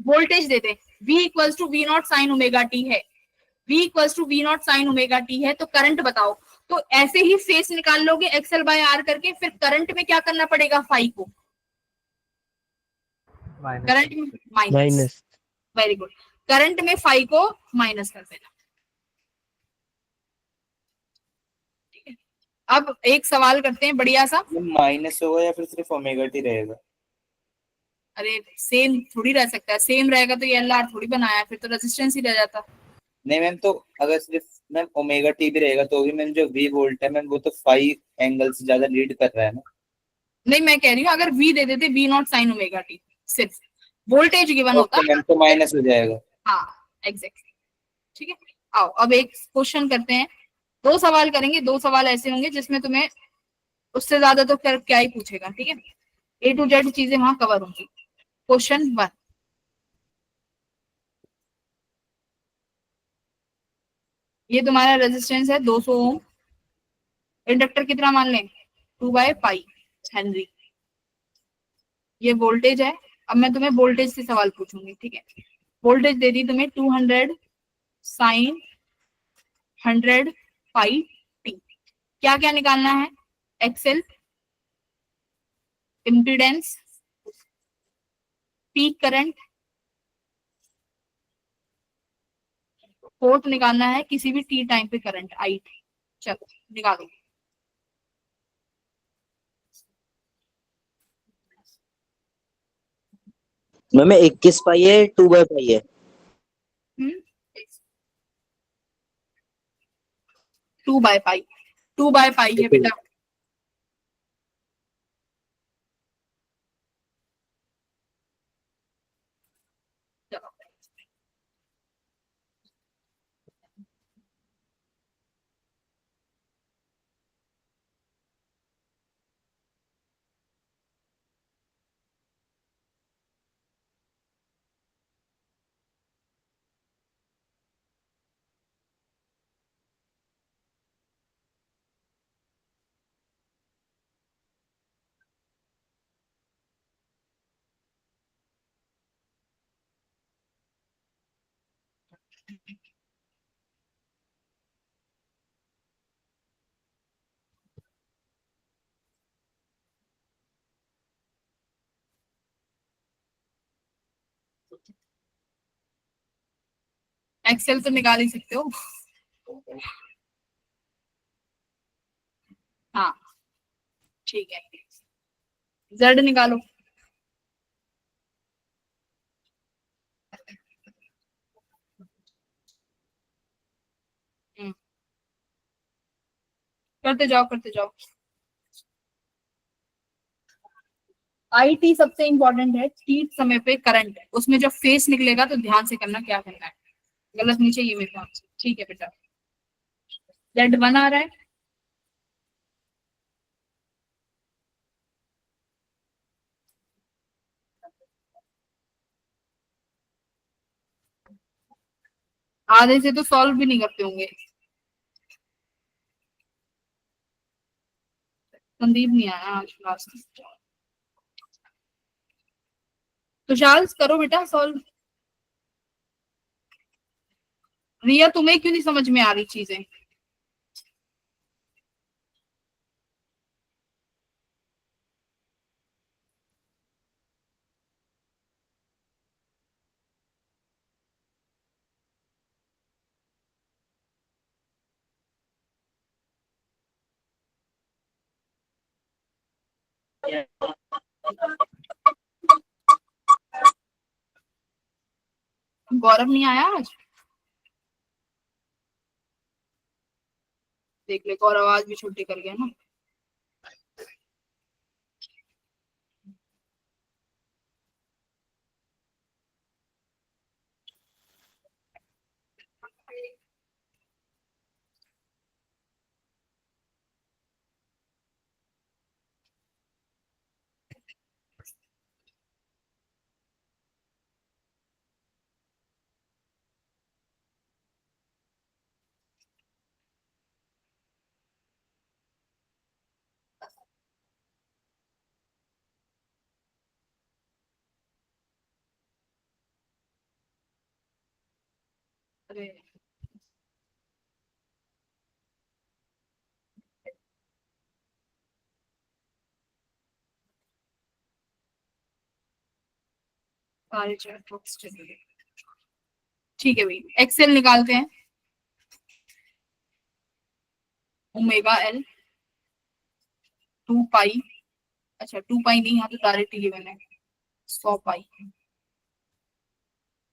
वोल्टेज दे दे, V equals to V naught sine omega T है, V equals to V naught sine omega T है, तो करंट बताओ, तो ऐसे ही फेस निकाल लोगे एक्सएल बाय आर करके, फिर करंट में क्या करना पड़ेगा, फाई को करंट में माइनस, वेरी गुड, करंट में फाई को माइनस कर देना, ठीक है। अब एक सवाल करते हैं बढ़िया सा, ये माइनस होगा या फिर सिर्फ ओमेगा टी रहेगा। अरे सेम थोड़ी रह सकता है, सेम रहेगा तो ये एल आर थोड़ी बनाया, फिर तो रेजिस्टेंस ही रह जाता। नहीं मैम, तो अगर सिर्फ मैम ओमेगा टी भी रहेगा तो भी मैम जो वी वोल्ट है मैम वो तो 5 एंगल से ज्यादा लीड कर रहा है ना। नहीं, मैं कह रही हूँ अगर वी दे देते V naught sine omega T, सिर्फ वोल्टेज गिवन होता। ओके मैम, तो माइनस हो जाएगा। हाँ एग्जैक्टली। ठीक है, आओ अब एक क्वेश्चन करते हैं। 2 सवाल करेंगे, 2 सवाल ऐसे होंगे जिसमें तुम्हें उससे ज्यादा तो क्या ही पूछेगा। ठीक है, A to Z चीजें वहां कवर होंगी। क्वेश्चन 1, ये तुम्हारा रेजिस्टेंस है 200 ओम। इंडक्टर कितना मान लें, 2/पाई हेनरी। ये वोल्टेज है। अब मैं तुम्हें वोल्टेज से सवाल पूछूंगी। ठीक है, वोल्टेज दे दी तुम्हें 200 साइन 100 पाई टी। क्या क्या निकालना है, XL, impedance, peak current, fourth निकालना है किसी भी टी टाइम पे करंट आई टी। चलो निकालो। मैम 21 पाई है, 2/पाई है। 2/पाई, 2/पाई है बेटा। चलो एक्सेल तो निकाल ही सकते हो। हाँ ठीक है, जेड निकालो। करते जाओ करते जाओ। आई टी सबसे इंपॉर्टेंट है, टी समय पे करंट है, उसमें जब फेस निकलेगा तो ध्यान से करना क्या करना है। गलत नीचे ये मेरे पास। ठीक है बेटा, Z1 आ रहा है। आधे से तो सॉल्व भी नहीं करते होंगे। संदीप नहीं आया आज क्लास में। तो शाल्स करो बेटा सॉल्व। रिया तुम्हें क्यों नहीं समझ में आ रही चीजें। गौरव नहीं आया आज, देख ले गौरव आज भी छुट्टी कर गया ना। अरे सारे चैट बॉक्स चले गए। ठीक है भाई, एक्सेल निकालते हैं। ओमेगा एल 2 पाई, अच्छा 2 पाई नहीं, यहाँ तो डायरेक्ट गिवन है 100 पाई।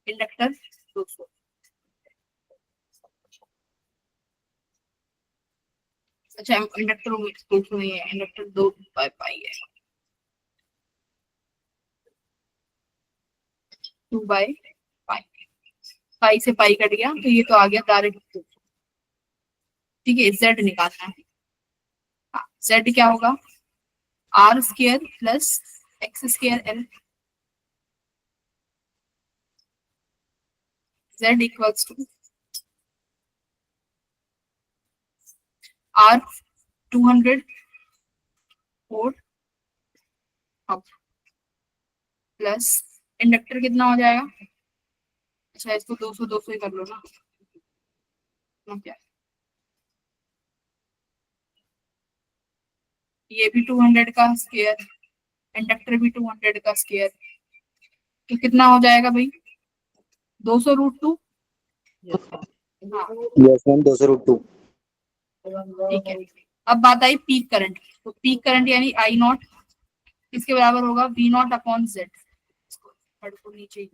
इंडक्टर 200। अच्छा इंडक्टर 200 नहीं है, इंडक्टर 2 बाय पाई है, 2 बाय पाई, पाई से पाई कट गया तो ये तो आ गया डायरेक्ट। ठीक है, जेड निकालना है। जेड क्या होगा, R square plus X square L, Z equals to R 200 4 अब प्लस इंडक्टर कितना हो जाएगा, अच्छा इसको 200 200 ही कर लो ना, क्या ये भी 200 का स्क्वायर, इंडक्टर भी 200 का स्क्वायर, तो कितना हो जाएगा भाई 200√2। हाँ यस मैम 200√2। ठीक है। अब बात आई पीक करंट, तो पीक करंट यानी आई नॉट किसके बराबर होगा, वी नॉट अपॉन जेड, नीचे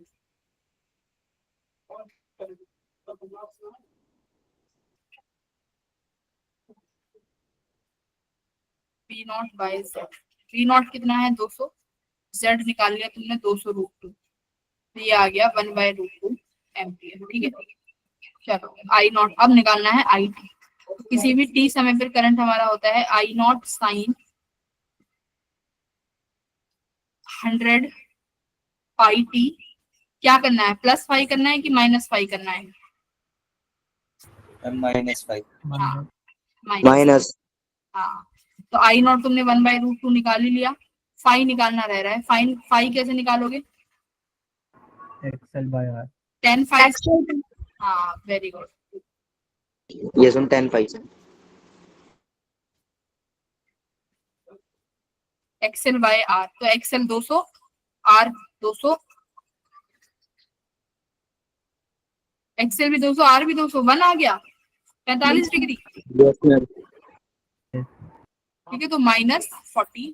V naught by Z, V naught कितना है 200, जेड निकाल लिया तुमने 200√2, तो ये आ गया 1/√2 एम्पियर। ठीक है, चलो आई नॉट अब निकालना है आई टी। किसी भी टी समय पर करंट हमारा होता है I naught sine 100 pi T, क्या करना है प्लस फाई करना है कि माइनस फाई करना है, -5। हाँ माइनस, माइनस। हाँ तो आई नॉट तुमने 1/√2 निकाल ही लिया, फाई निकालना रह रहा है, फाइन फाई कैसे निकालोगे, एक्सएल बाय आर, 10 फाई, हाँ very good, yes ma'am 10/5। XL by R, तो एक्सएल 200 आर 200, एक्सएल भी 200 आर भी 200, 1 आ गया 45 डिग्री। Yes ma'am. ठीक है, तो -45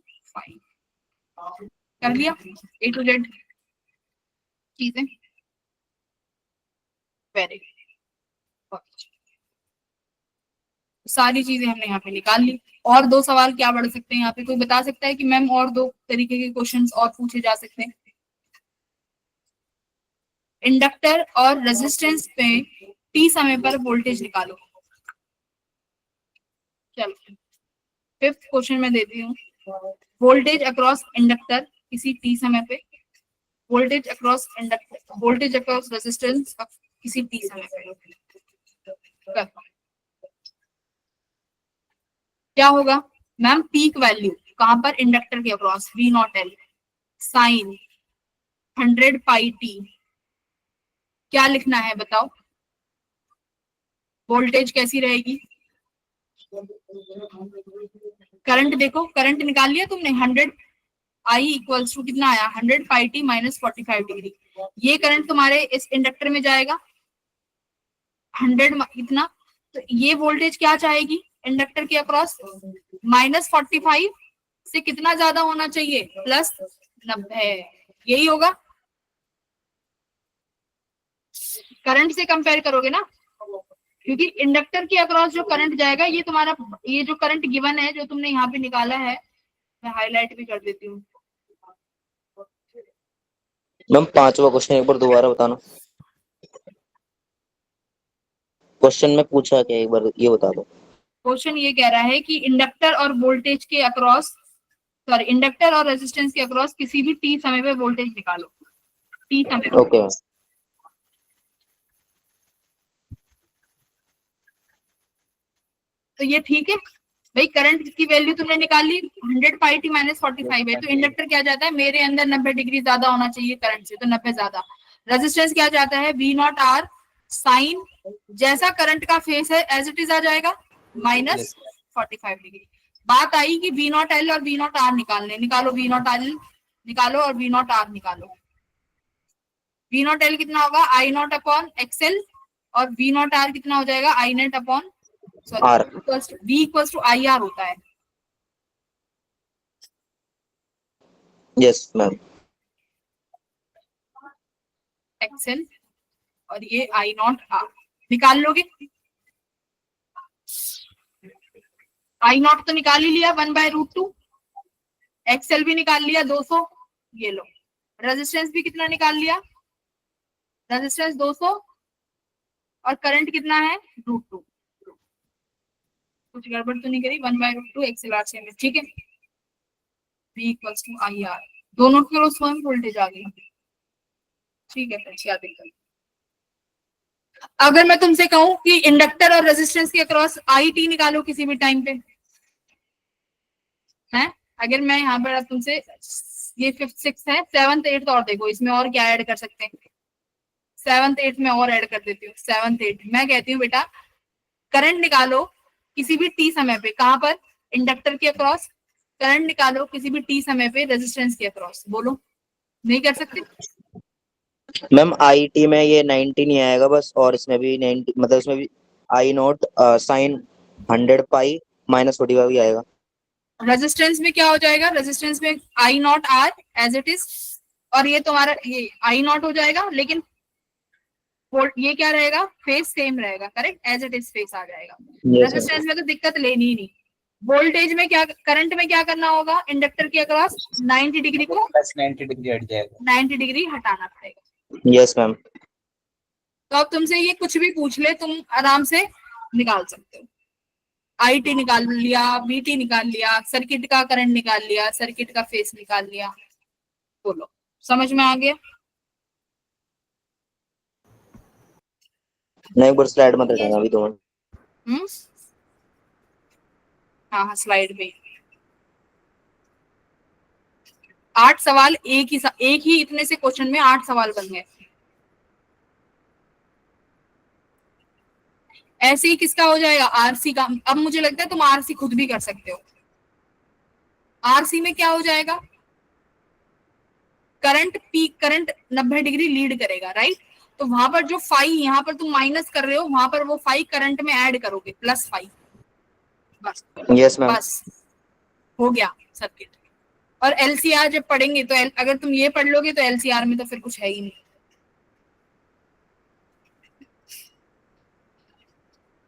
कर लिया ए टू जेड चीजें, वेरी गुड, सारी चीजें हमने यहाँ पे निकाल ली। और दो सवाल क्या बढ़ सकते हैं यहाँ पे, कोई बता सकता है कि मैम और दो तरीके के क्वेश्चंस और पूछे जा सकते हैं, इंडक्टर और रेजिस्टेंस पे टी समय पर वोल्टेज निकालो। चलो फिफ्थ क्वेश्चन में देती हूँ, वोल्टेज अक्रॉस इंडक्टर किसी टी समय पे, voltage across inductor, voltage across resistance किसी टी समय पे, क्या होगा मैम, पीक वैल्यू कहां पर, इंडक्टर के across V not L sine 100 pi T, क्या लिखना है बताओ, वोल्टेज कैसी रहेगी, करंट देखो, करंट निकाल लिया तुमने 100 आई इक्वल्स टू कितना आया 100 पाई टी -45 डिग्री, ये करंट तुम्हारे इस इंडक्टर में जाएगा 100 इतना, तो ये वोल्टेज क्या चाहेगी इंडक्टर के अक्रॉस, -45 से कितना ज्यादा होना चाहिए, +90, यही होगा, करंट से कंपेयर करोगे ना, क्योंकि इंडक्टर के अक्रॉस जो करंट जाएगा ये तुम्हारा, ये जो करंट गिवन है जो तुमने यहाँ पे निकाला है, मैं हाईलाइट भी कर देती हूँ, मैम 5वां क्वेश्चन एक बार दोबारा बताना, क्वेश्चन में पूछा क्या एक बार ये बता दो। क्वेश्चन ये कह रहा है कि इंडक्टर और वोल्टेज के अक्रॉस, सॉरी इंडक्टर और रेजिस्टेंस के अक्रॉस किसी भी टी समय पे वोल्टेज निकालो, टी समय पे। ओके। तो ये ठीक है भाई, करंट की वैल्यू तुमने निकाल ली 100 पाई टी -45 है, तो इंडक्टर क्या जाता है मेरे अंदर 90 डिग्री ज्यादा होना चाहिए करंट से, तो 90 ज्यादा, रेजिस्टेंस क्या जाता है वी नॉट आर साइन जैसा करंट का फेस है एज इट इज आ जाएगा -45 डिग्री। बात आई कि वी नॉट एल और वी नॉट आर निकालने, निकालो वी नॉट एल निकालो और वी नॉट आर निकालो, वी नॉट एल कितना होगा आई नॉट अपॉन एक्सएल और वी नॉट आर कितना हो जाएगा I naught upon R, v equals to I R होता है, यस मैम। एक्सएल और ये आई नॉट आर निकाल लोगे, आई नॉट तो निकाल ही लिया 1/√2, एक्सएल भी निकाल लिया 200, ये लो रेजिस्टेंस भी कितना निकाल लिया, रेजिस्टेंस 200 और करंट कितना है √2, कुछ गड़बड़ तो नहीं करी, 1/√2 एक्सएल आरसी में, ठीक है। V = IR, दोनों के क्रॉस स्वयं वोल्टेज आ गई, ठीक है फ्रेंड्स, क्या दिक्कत। अगर मैं तुमसे कहूं कि इंडक्टर और रेजिस्टेंस के अक्रॉस IT निकालो किसी भी टाइम पे, है, अगर मैं यहाँ पर तुमसे, ये 5th 6th है, 7th 8th और देखो इसमें और क्या ऐड कर सकते हैं, 7th 8th में और ऐड कर देती हूँ। 7th 8th मैं कहती हूँ बेटा करंट निकालो किसी भी टी समय पे, कहां पर, इंडक्टर के अक्रॉस, करंट निकालो किसी भी टी समय पे रेजिस्टेंस के अक्रॉस, बोलो, नहीं कर सकते। मैम IT में ये 90 नहीं आएगा बस, और इसमें भी 90, मतलब इसमें भी I नॉट साइन 100 पाई -45 ही आएगा। रेजिस्टेंस में क्या हो जाएगा, रेजिस्टेंस में I naught R as it is, और ये तुम्हारा ये आई नॉट हो जाएगा, लेकिन ये क्या रहेगा, फेस सेम रहेगा, correct, as it is phase आ जाएगा। रेजिस्टेंस में तो दिक्कत लेनी ही नहीं। वोल्टेज में क्या, करंट में क्या करना होगा, इंडक्टर के अक्रॉस 90 डिग्री को प्लस 90 डिग्री हट जाएगा, 90 डिग्री हटाना पड़ेगा। Yes ma'am. तो अब तुमसे ये कुछ भी पूछ ले तुम आराम से निकाल सकते हो। IT निकाल लिया, VT निकाल लिया, सर्किट का करंट निकाल लिया, सर्किट का फेस निकाल लिया, बोलो समझ में आ गया। नहीं, एक बार स्लाइड मत हटाना अभी, 2 मिनट। हाँ स्लाइड पे 8 सवाल, एक ही इतने से क्वेश्चन में 8 सवाल बन गए। ऐसे ही किसका हो जाएगा, RC का। अब मुझे लगता है तुम RC खुद भी कर सकते हो। RC में क्या हो जाएगा, करंट 90 डिग्री लीड करेगा, राइट, तो वहां पर जो फाई यहाँ पर तुम माइनस कर रहे हो, वहां पर वो फाई करंट में ऐड करोगे, +5, बस यस मैम। बस हो गया सर्किट। और LCR जब पढ़ेंगे तो अगर तुम ये पढ़ लोगे तो LCR में तो फिर कुछ है ही नहीं।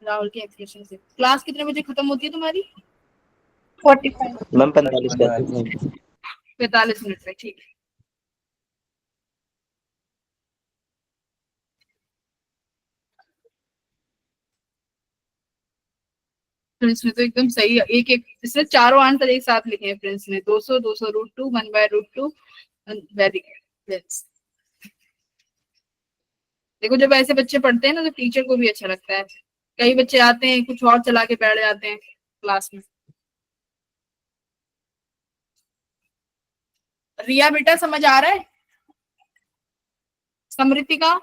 राहुल की एक्सप्रेशन से क्लास कितने बजे खत्म होती है तुम्हारी, 45। मैम 45 45 45 मिनट में, ठीक है। प्रिंस ने तो एकदम सही, एक एक इसने चारों आंसर एक साथ लिखे हैं प्रिंस ने, 200 200√2 1/√2, वेरी गुड। देखो जब ऐसे बच्चे पढ़ते हैं ना तो टीचर को भी अच्छा लगता है। कई बच्चे आते हैं कुछ और चला के बैठ जाते हैं क्लास में। रिया बेटा समझ आ रहा है, समृति का,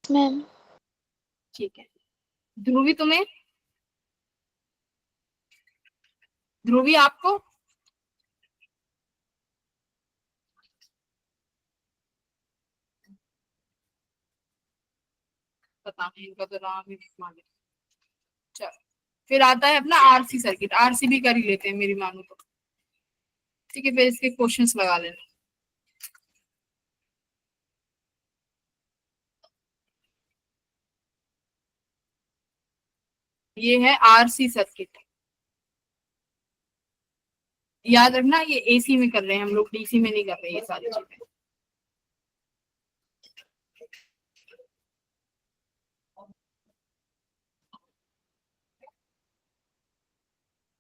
मैम ठीक है। ध्रुवी तुम्हें, ध्रुवी आपको, पता नहीं इनका तो नाम ही मालूम। चलो फिर आता है अपना RC सर्किट, RC भी कर ही लेते हैं मेरी मानो तो, ठीक है, फिर इसके क्वेश्चंस लगा लेना। ये है RC सर्किट, याद रखना ये AC में कर रहे हैं हम लोग, DC में नहीं कर रहे ये सारी चीजें।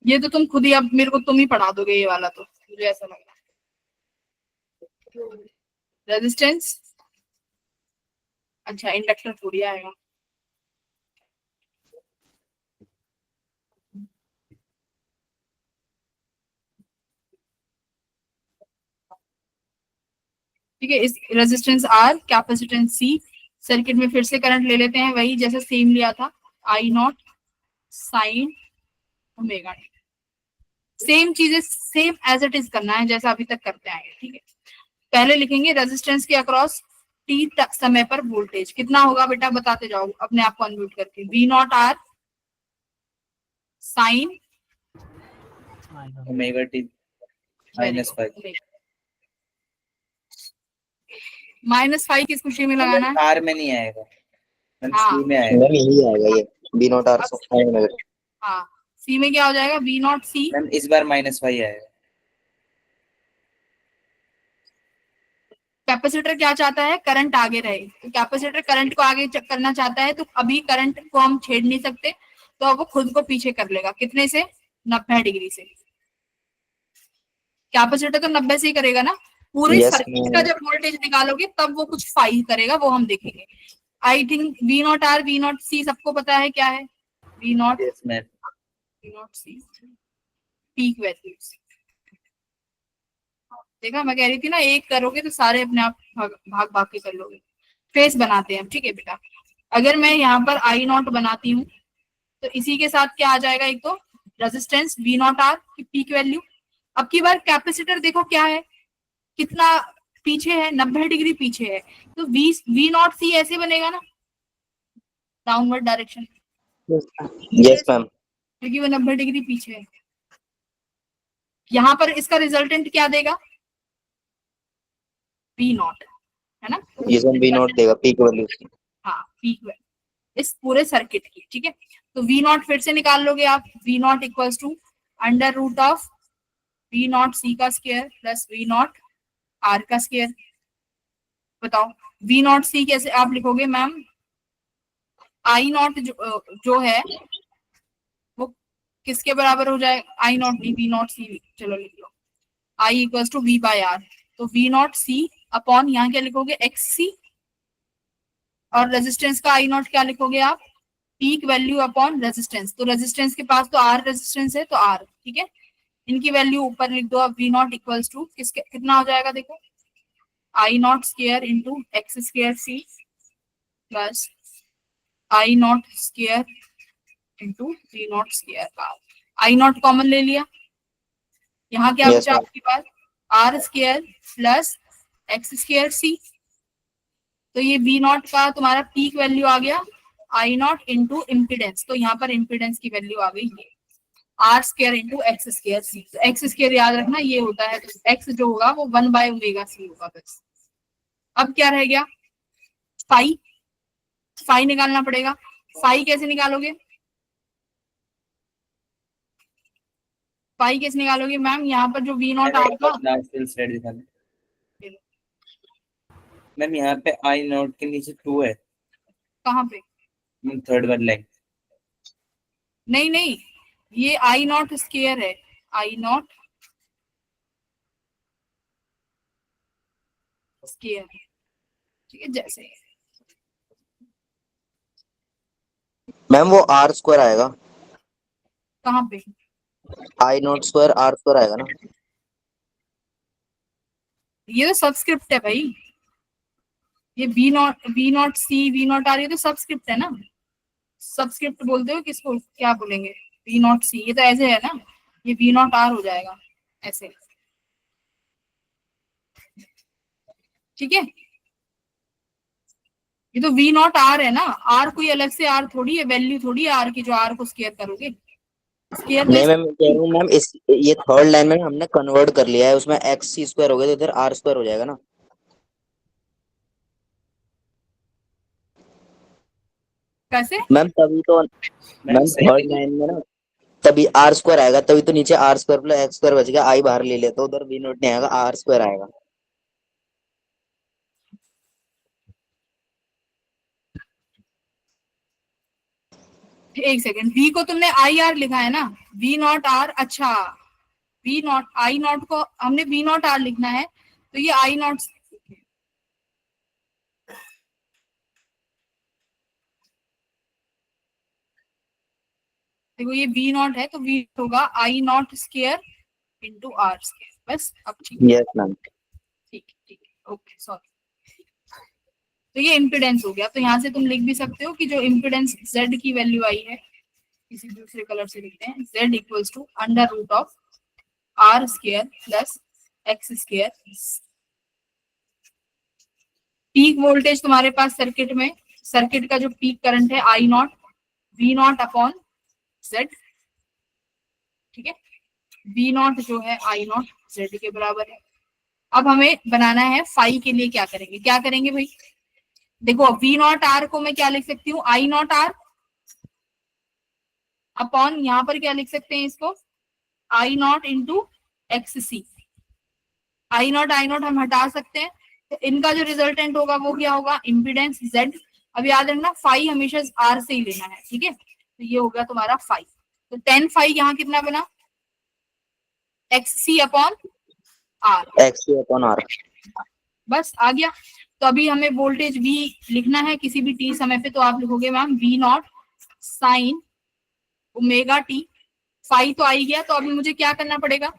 ये तो तुम खुद ही, अब मेरे को तुम ही पढ़ा दोगे ये वाला, तो मुझे ऐसा लग रहा है। रेजिस्टेंस, अच्छा इंडक्टर थोड़ी आएगा। ठीक है, इस resistance R, capacitance C, circuit में फिर से करंट ले लेते हैं, वही जैसे सेम लिया था, I not sine omega T, same चीजें सेम एज इट इज करना है जैसा अभी तक करते आए, ठीक है। पहले लिखेंगे रेजिस्टेंस के अक्रॉस टी समय पर वोल्टेज कितना होगा बेटा, बताते जाओ अपने आप को अनम्यूट करके। V not R sign omega T -5, -5 किस खुशी में लगाना है, R में नहीं आएगा, हाँ। C में आएगा। मैम यही आएगा ये B not R sine omega. हाँ, सी में क्या हो जाएगा, वी नॉट सी। मैम इस बार -5 आएगा। कैपेसिटर क्या चाहता है, करंट आगे रहे, तो कैपेसिटर करंट को आगे करना चाहता है, तो अभी करंट को हम छेड़ नहीं सकते, तो अब वो खुद को पीछे कर लेगा, कितने से, 90 डिग्री से। कैपेसिटर तो 90 से ही करेगा ना, पूरे यस सर्किट का जब वोल्टेज निकालोगे तब वो कुछ फाई करेगा, वो हम देखेंगे। I think V not R V naught C सबको पता है क्या है, V naught yes ma'am. C peak values. देखा, मैं कह रही थी ना, एक करोगे तो सारे अपने आप भाग भाग के कर लोगे। फेस बनाते हैं, ठीक है बेटा। अगर मैं यहाँ पर आई नॉट बनाती हूँ तो इसी के साथ क्या आ जाएगा, एक तो रेजिस्टेंस वी नॉट आर की पीक वैल्यू। अब की बार कैपेसिटर देखो क्या है, कितना पीछे है, 90 डिग्री पीछे है, तो वी नॉट सी ऐसे बनेगा ना, डाउनवर्ड डायरेक्शन, यस मैम। क्योंकि वो 90 डिग्री पीछे है। यहाँ पर इसका रिजल्टेंट क्या देगा, वी नॉट, है ना, ये सब वी नॉट देगा पीक वैल्यू। हाँ पीक वैल्यू इस पूरे सर्किट की, ठीक है। तो वी नॉट फिर से निकाल लोगे आप, V naught equals to under root of V naught C का square plus V not R का स्क्वायर। बताओ वी नॉट सी कैसे आप लिखोगे मैम, आई नॉट जो है वो किसके बराबर हो जाए, आई नॉट नहीं वी नॉट सी, चलो लिख लो, I equals to V by R, तो वी नॉट सी अपॉन यहाँ क्या लिखोगे, एक्स सी, और रेजिस्टेंस का आई नॉट क्या लिखोगे आप, पीक वैल्यू अपॉन रेजिस्टेंस, तो रेजिस्टेंस के पास तो आर रेजिस्टेंस है, तो आर, ठीक है। इनकी वैल्यू ऊपर लिख दो, अब वी नॉट इक्वल्स टू किसके कितना हो जाएगा, देखो I naught square into X square C plus I naught square into V naught square, I naught common ले लिया, यहाँ क्या Yes, बचा ma'am. आपके पास, R square plus X square C, तो ये वी नॉट का तुम्हारा पीक वैल्यू आ गया आई नॉट इंटू इम्पिडेंस, तो यहाँ पर इम्पिडेंस की वैल्यू आ गई ये R square into X square C. तो एक्स स्क्वायर याद रखना ये होता है, तो एक्स जो होगा वो 1/ओमेगा सी होगा बस। अब क्या रह गया, फाई, फाई निकालना पड़ेगा। फाई कैसे निकालोगे, फाई कैसे निकालोगे मैम, यहाँ पर जो वी नॉट मैम, आर एक था, बार लास्ट वाली स्लाइड दिखा दो। मैम यहाँ पे आई नॉट के नीचे 2 है, कहाँ पे, थर्ड वाली लाइन। नहीं नहीं, ये आई नॉट स्क्वायर है, आई नॉट स्क्वायर, ठीक है, जैसे मैम वो आर स्क्वायर आएगा, कहाँ पे, I naught square R square आएगा ना। ये तो सबस्क्रिप्ट है भाई, ये V naught C V not R, ये तो सबस्क्रिप्ट है ना, सबस्क्रिप्ट बोलते हो किसको, क्या बोलेंगे, वी नॉट सी, ये तो ऐसे है ना, ये वी नॉट आर हो जाएगा ऐसे, ठीक है। ये तो वी नॉट आर है ना, आर कोई अलग से आर थोड़ी है, वैल्यू थोड़ी है आर की जो आर को स्क्वायर करोगे, स्क्वायर नहीं मैम, कह रहा हूँ मैम इस ये थर्ड लाइन में हमने कन्वर्ट कर लिया है, उसमें एक्स सी स्क्वायर हो गया तो इधर आर स्क्वायर हो जाएगा ना। कैसे मैम तभी तो मैम मैम सही थर्ड लाइन में ना तभी आर स्क्वायर आएगा, तभी तो नीचे R square plus X square बच गया, आई बाहर ले ले तो उधर वी नॉट नहीं आएगा, आर स्क्वायर आएगा। एक सेकेंड, वी को तुमने आई आर लिखा है ना, वी नॉट आर, अच्छा वी नॉट आई नॉट को हमने वी नॉट आर लिखना है, तो ये आई नॉट, देखो ये वी नॉट है तो वी होगा I naught square into R square, बस अब ठीक है, यस मैम। ठीक है, ओके सॉरी। तो ये इम्पिडेंस हो गया, तो यहाँ से तुम लिख भी सकते हो कि जो इम्पिडेंस z की वैल्यू आई है, किसी दूसरे कलर से लिखते हैं, z equals to under root of R square plus X square. Peak voltage तुम्हारे पास सर्किट में, सर्किट का जो पीक करंट है I naught V naught upon Z, ठीक है, वी नॉट जो है आई नॉट जेड के बराबर है। अब हमें बनाना है फाई के लिए, क्या करेंगे, क्या करेंगे भाई, देखो वी नॉट आर को मैं क्या लिख सकती हूँ, आई नॉट आर, अपॉन यहाँ पर क्या लिख सकते हैं इसको, I not into X C. I naught हम हटा सकते हैं, तो इनका जो रिजल्टेंट होगा वो क्या होगा, इम्पीडेंस जेड। अब याद रखना फाई हमेशा आर से ही लेना है, ठीक है। तो ये हो गया तुम्हारा फाई, तो 10 फाई यहाँ कितना बना, X C upon R, X upon R. बस आ गया। तो अभी हमें वोल्टेज V लिखना है किसी भी t समय पे, तो आप लिखोगे ma'am V naught sine omega T. Phi तो आ ही गया, तो अभी मुझे क्या करना पड़ेगा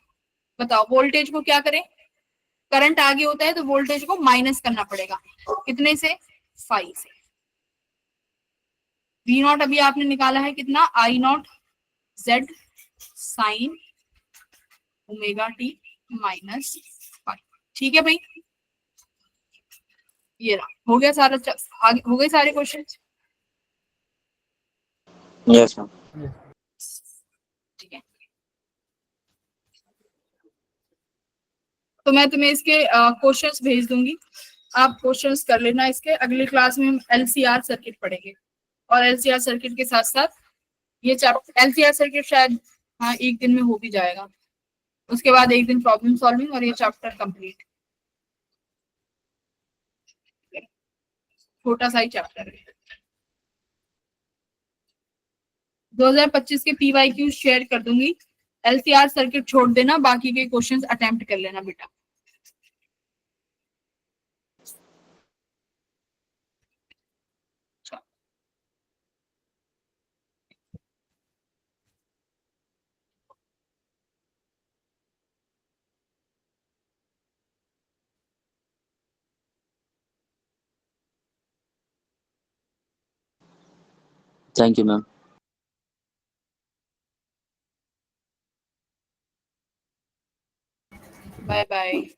बताओ, वोल्टेज को क्या करें, करंट आगे होता है तो वोल्टेज को माइनस करना पड़ेगा, कितने से, फाई से। V नॉट अभी आपने निकाला है कितना, I naught Z sine omega T minus phi, ठीक है भाई। ये रहा, हो गया सारा, हो गए सारे क्वेश्चन। Yes ma'am. ठीक है, तो मैं तुम्हें इसके क्वेश्चंस भेज दूंगी, आप क्वेश्चंस कर लेना इसके। अगली क्लास में हम एलसीआर सर्किट पढ़ेंगे, और एलसीआर सर्किट के साथ साथ ये चैप्टर, एलसीआर सर्किट शायद हाँ एक दिन में हो भी जाएगा, उसके बाद एक दिन प्रॉब्लम सॉल्विंग और ये चैप्टर कंप्लीट, छोटा सा ही चैप्टर है। 2025 के PYQ शेयर कर दूंगी, एलसीआर सर्किट छोड़ देना, बाकी के क्वेश्चंस अटेम्प्ट कर लेना बेटा। Thank you ma'am. Bye bye.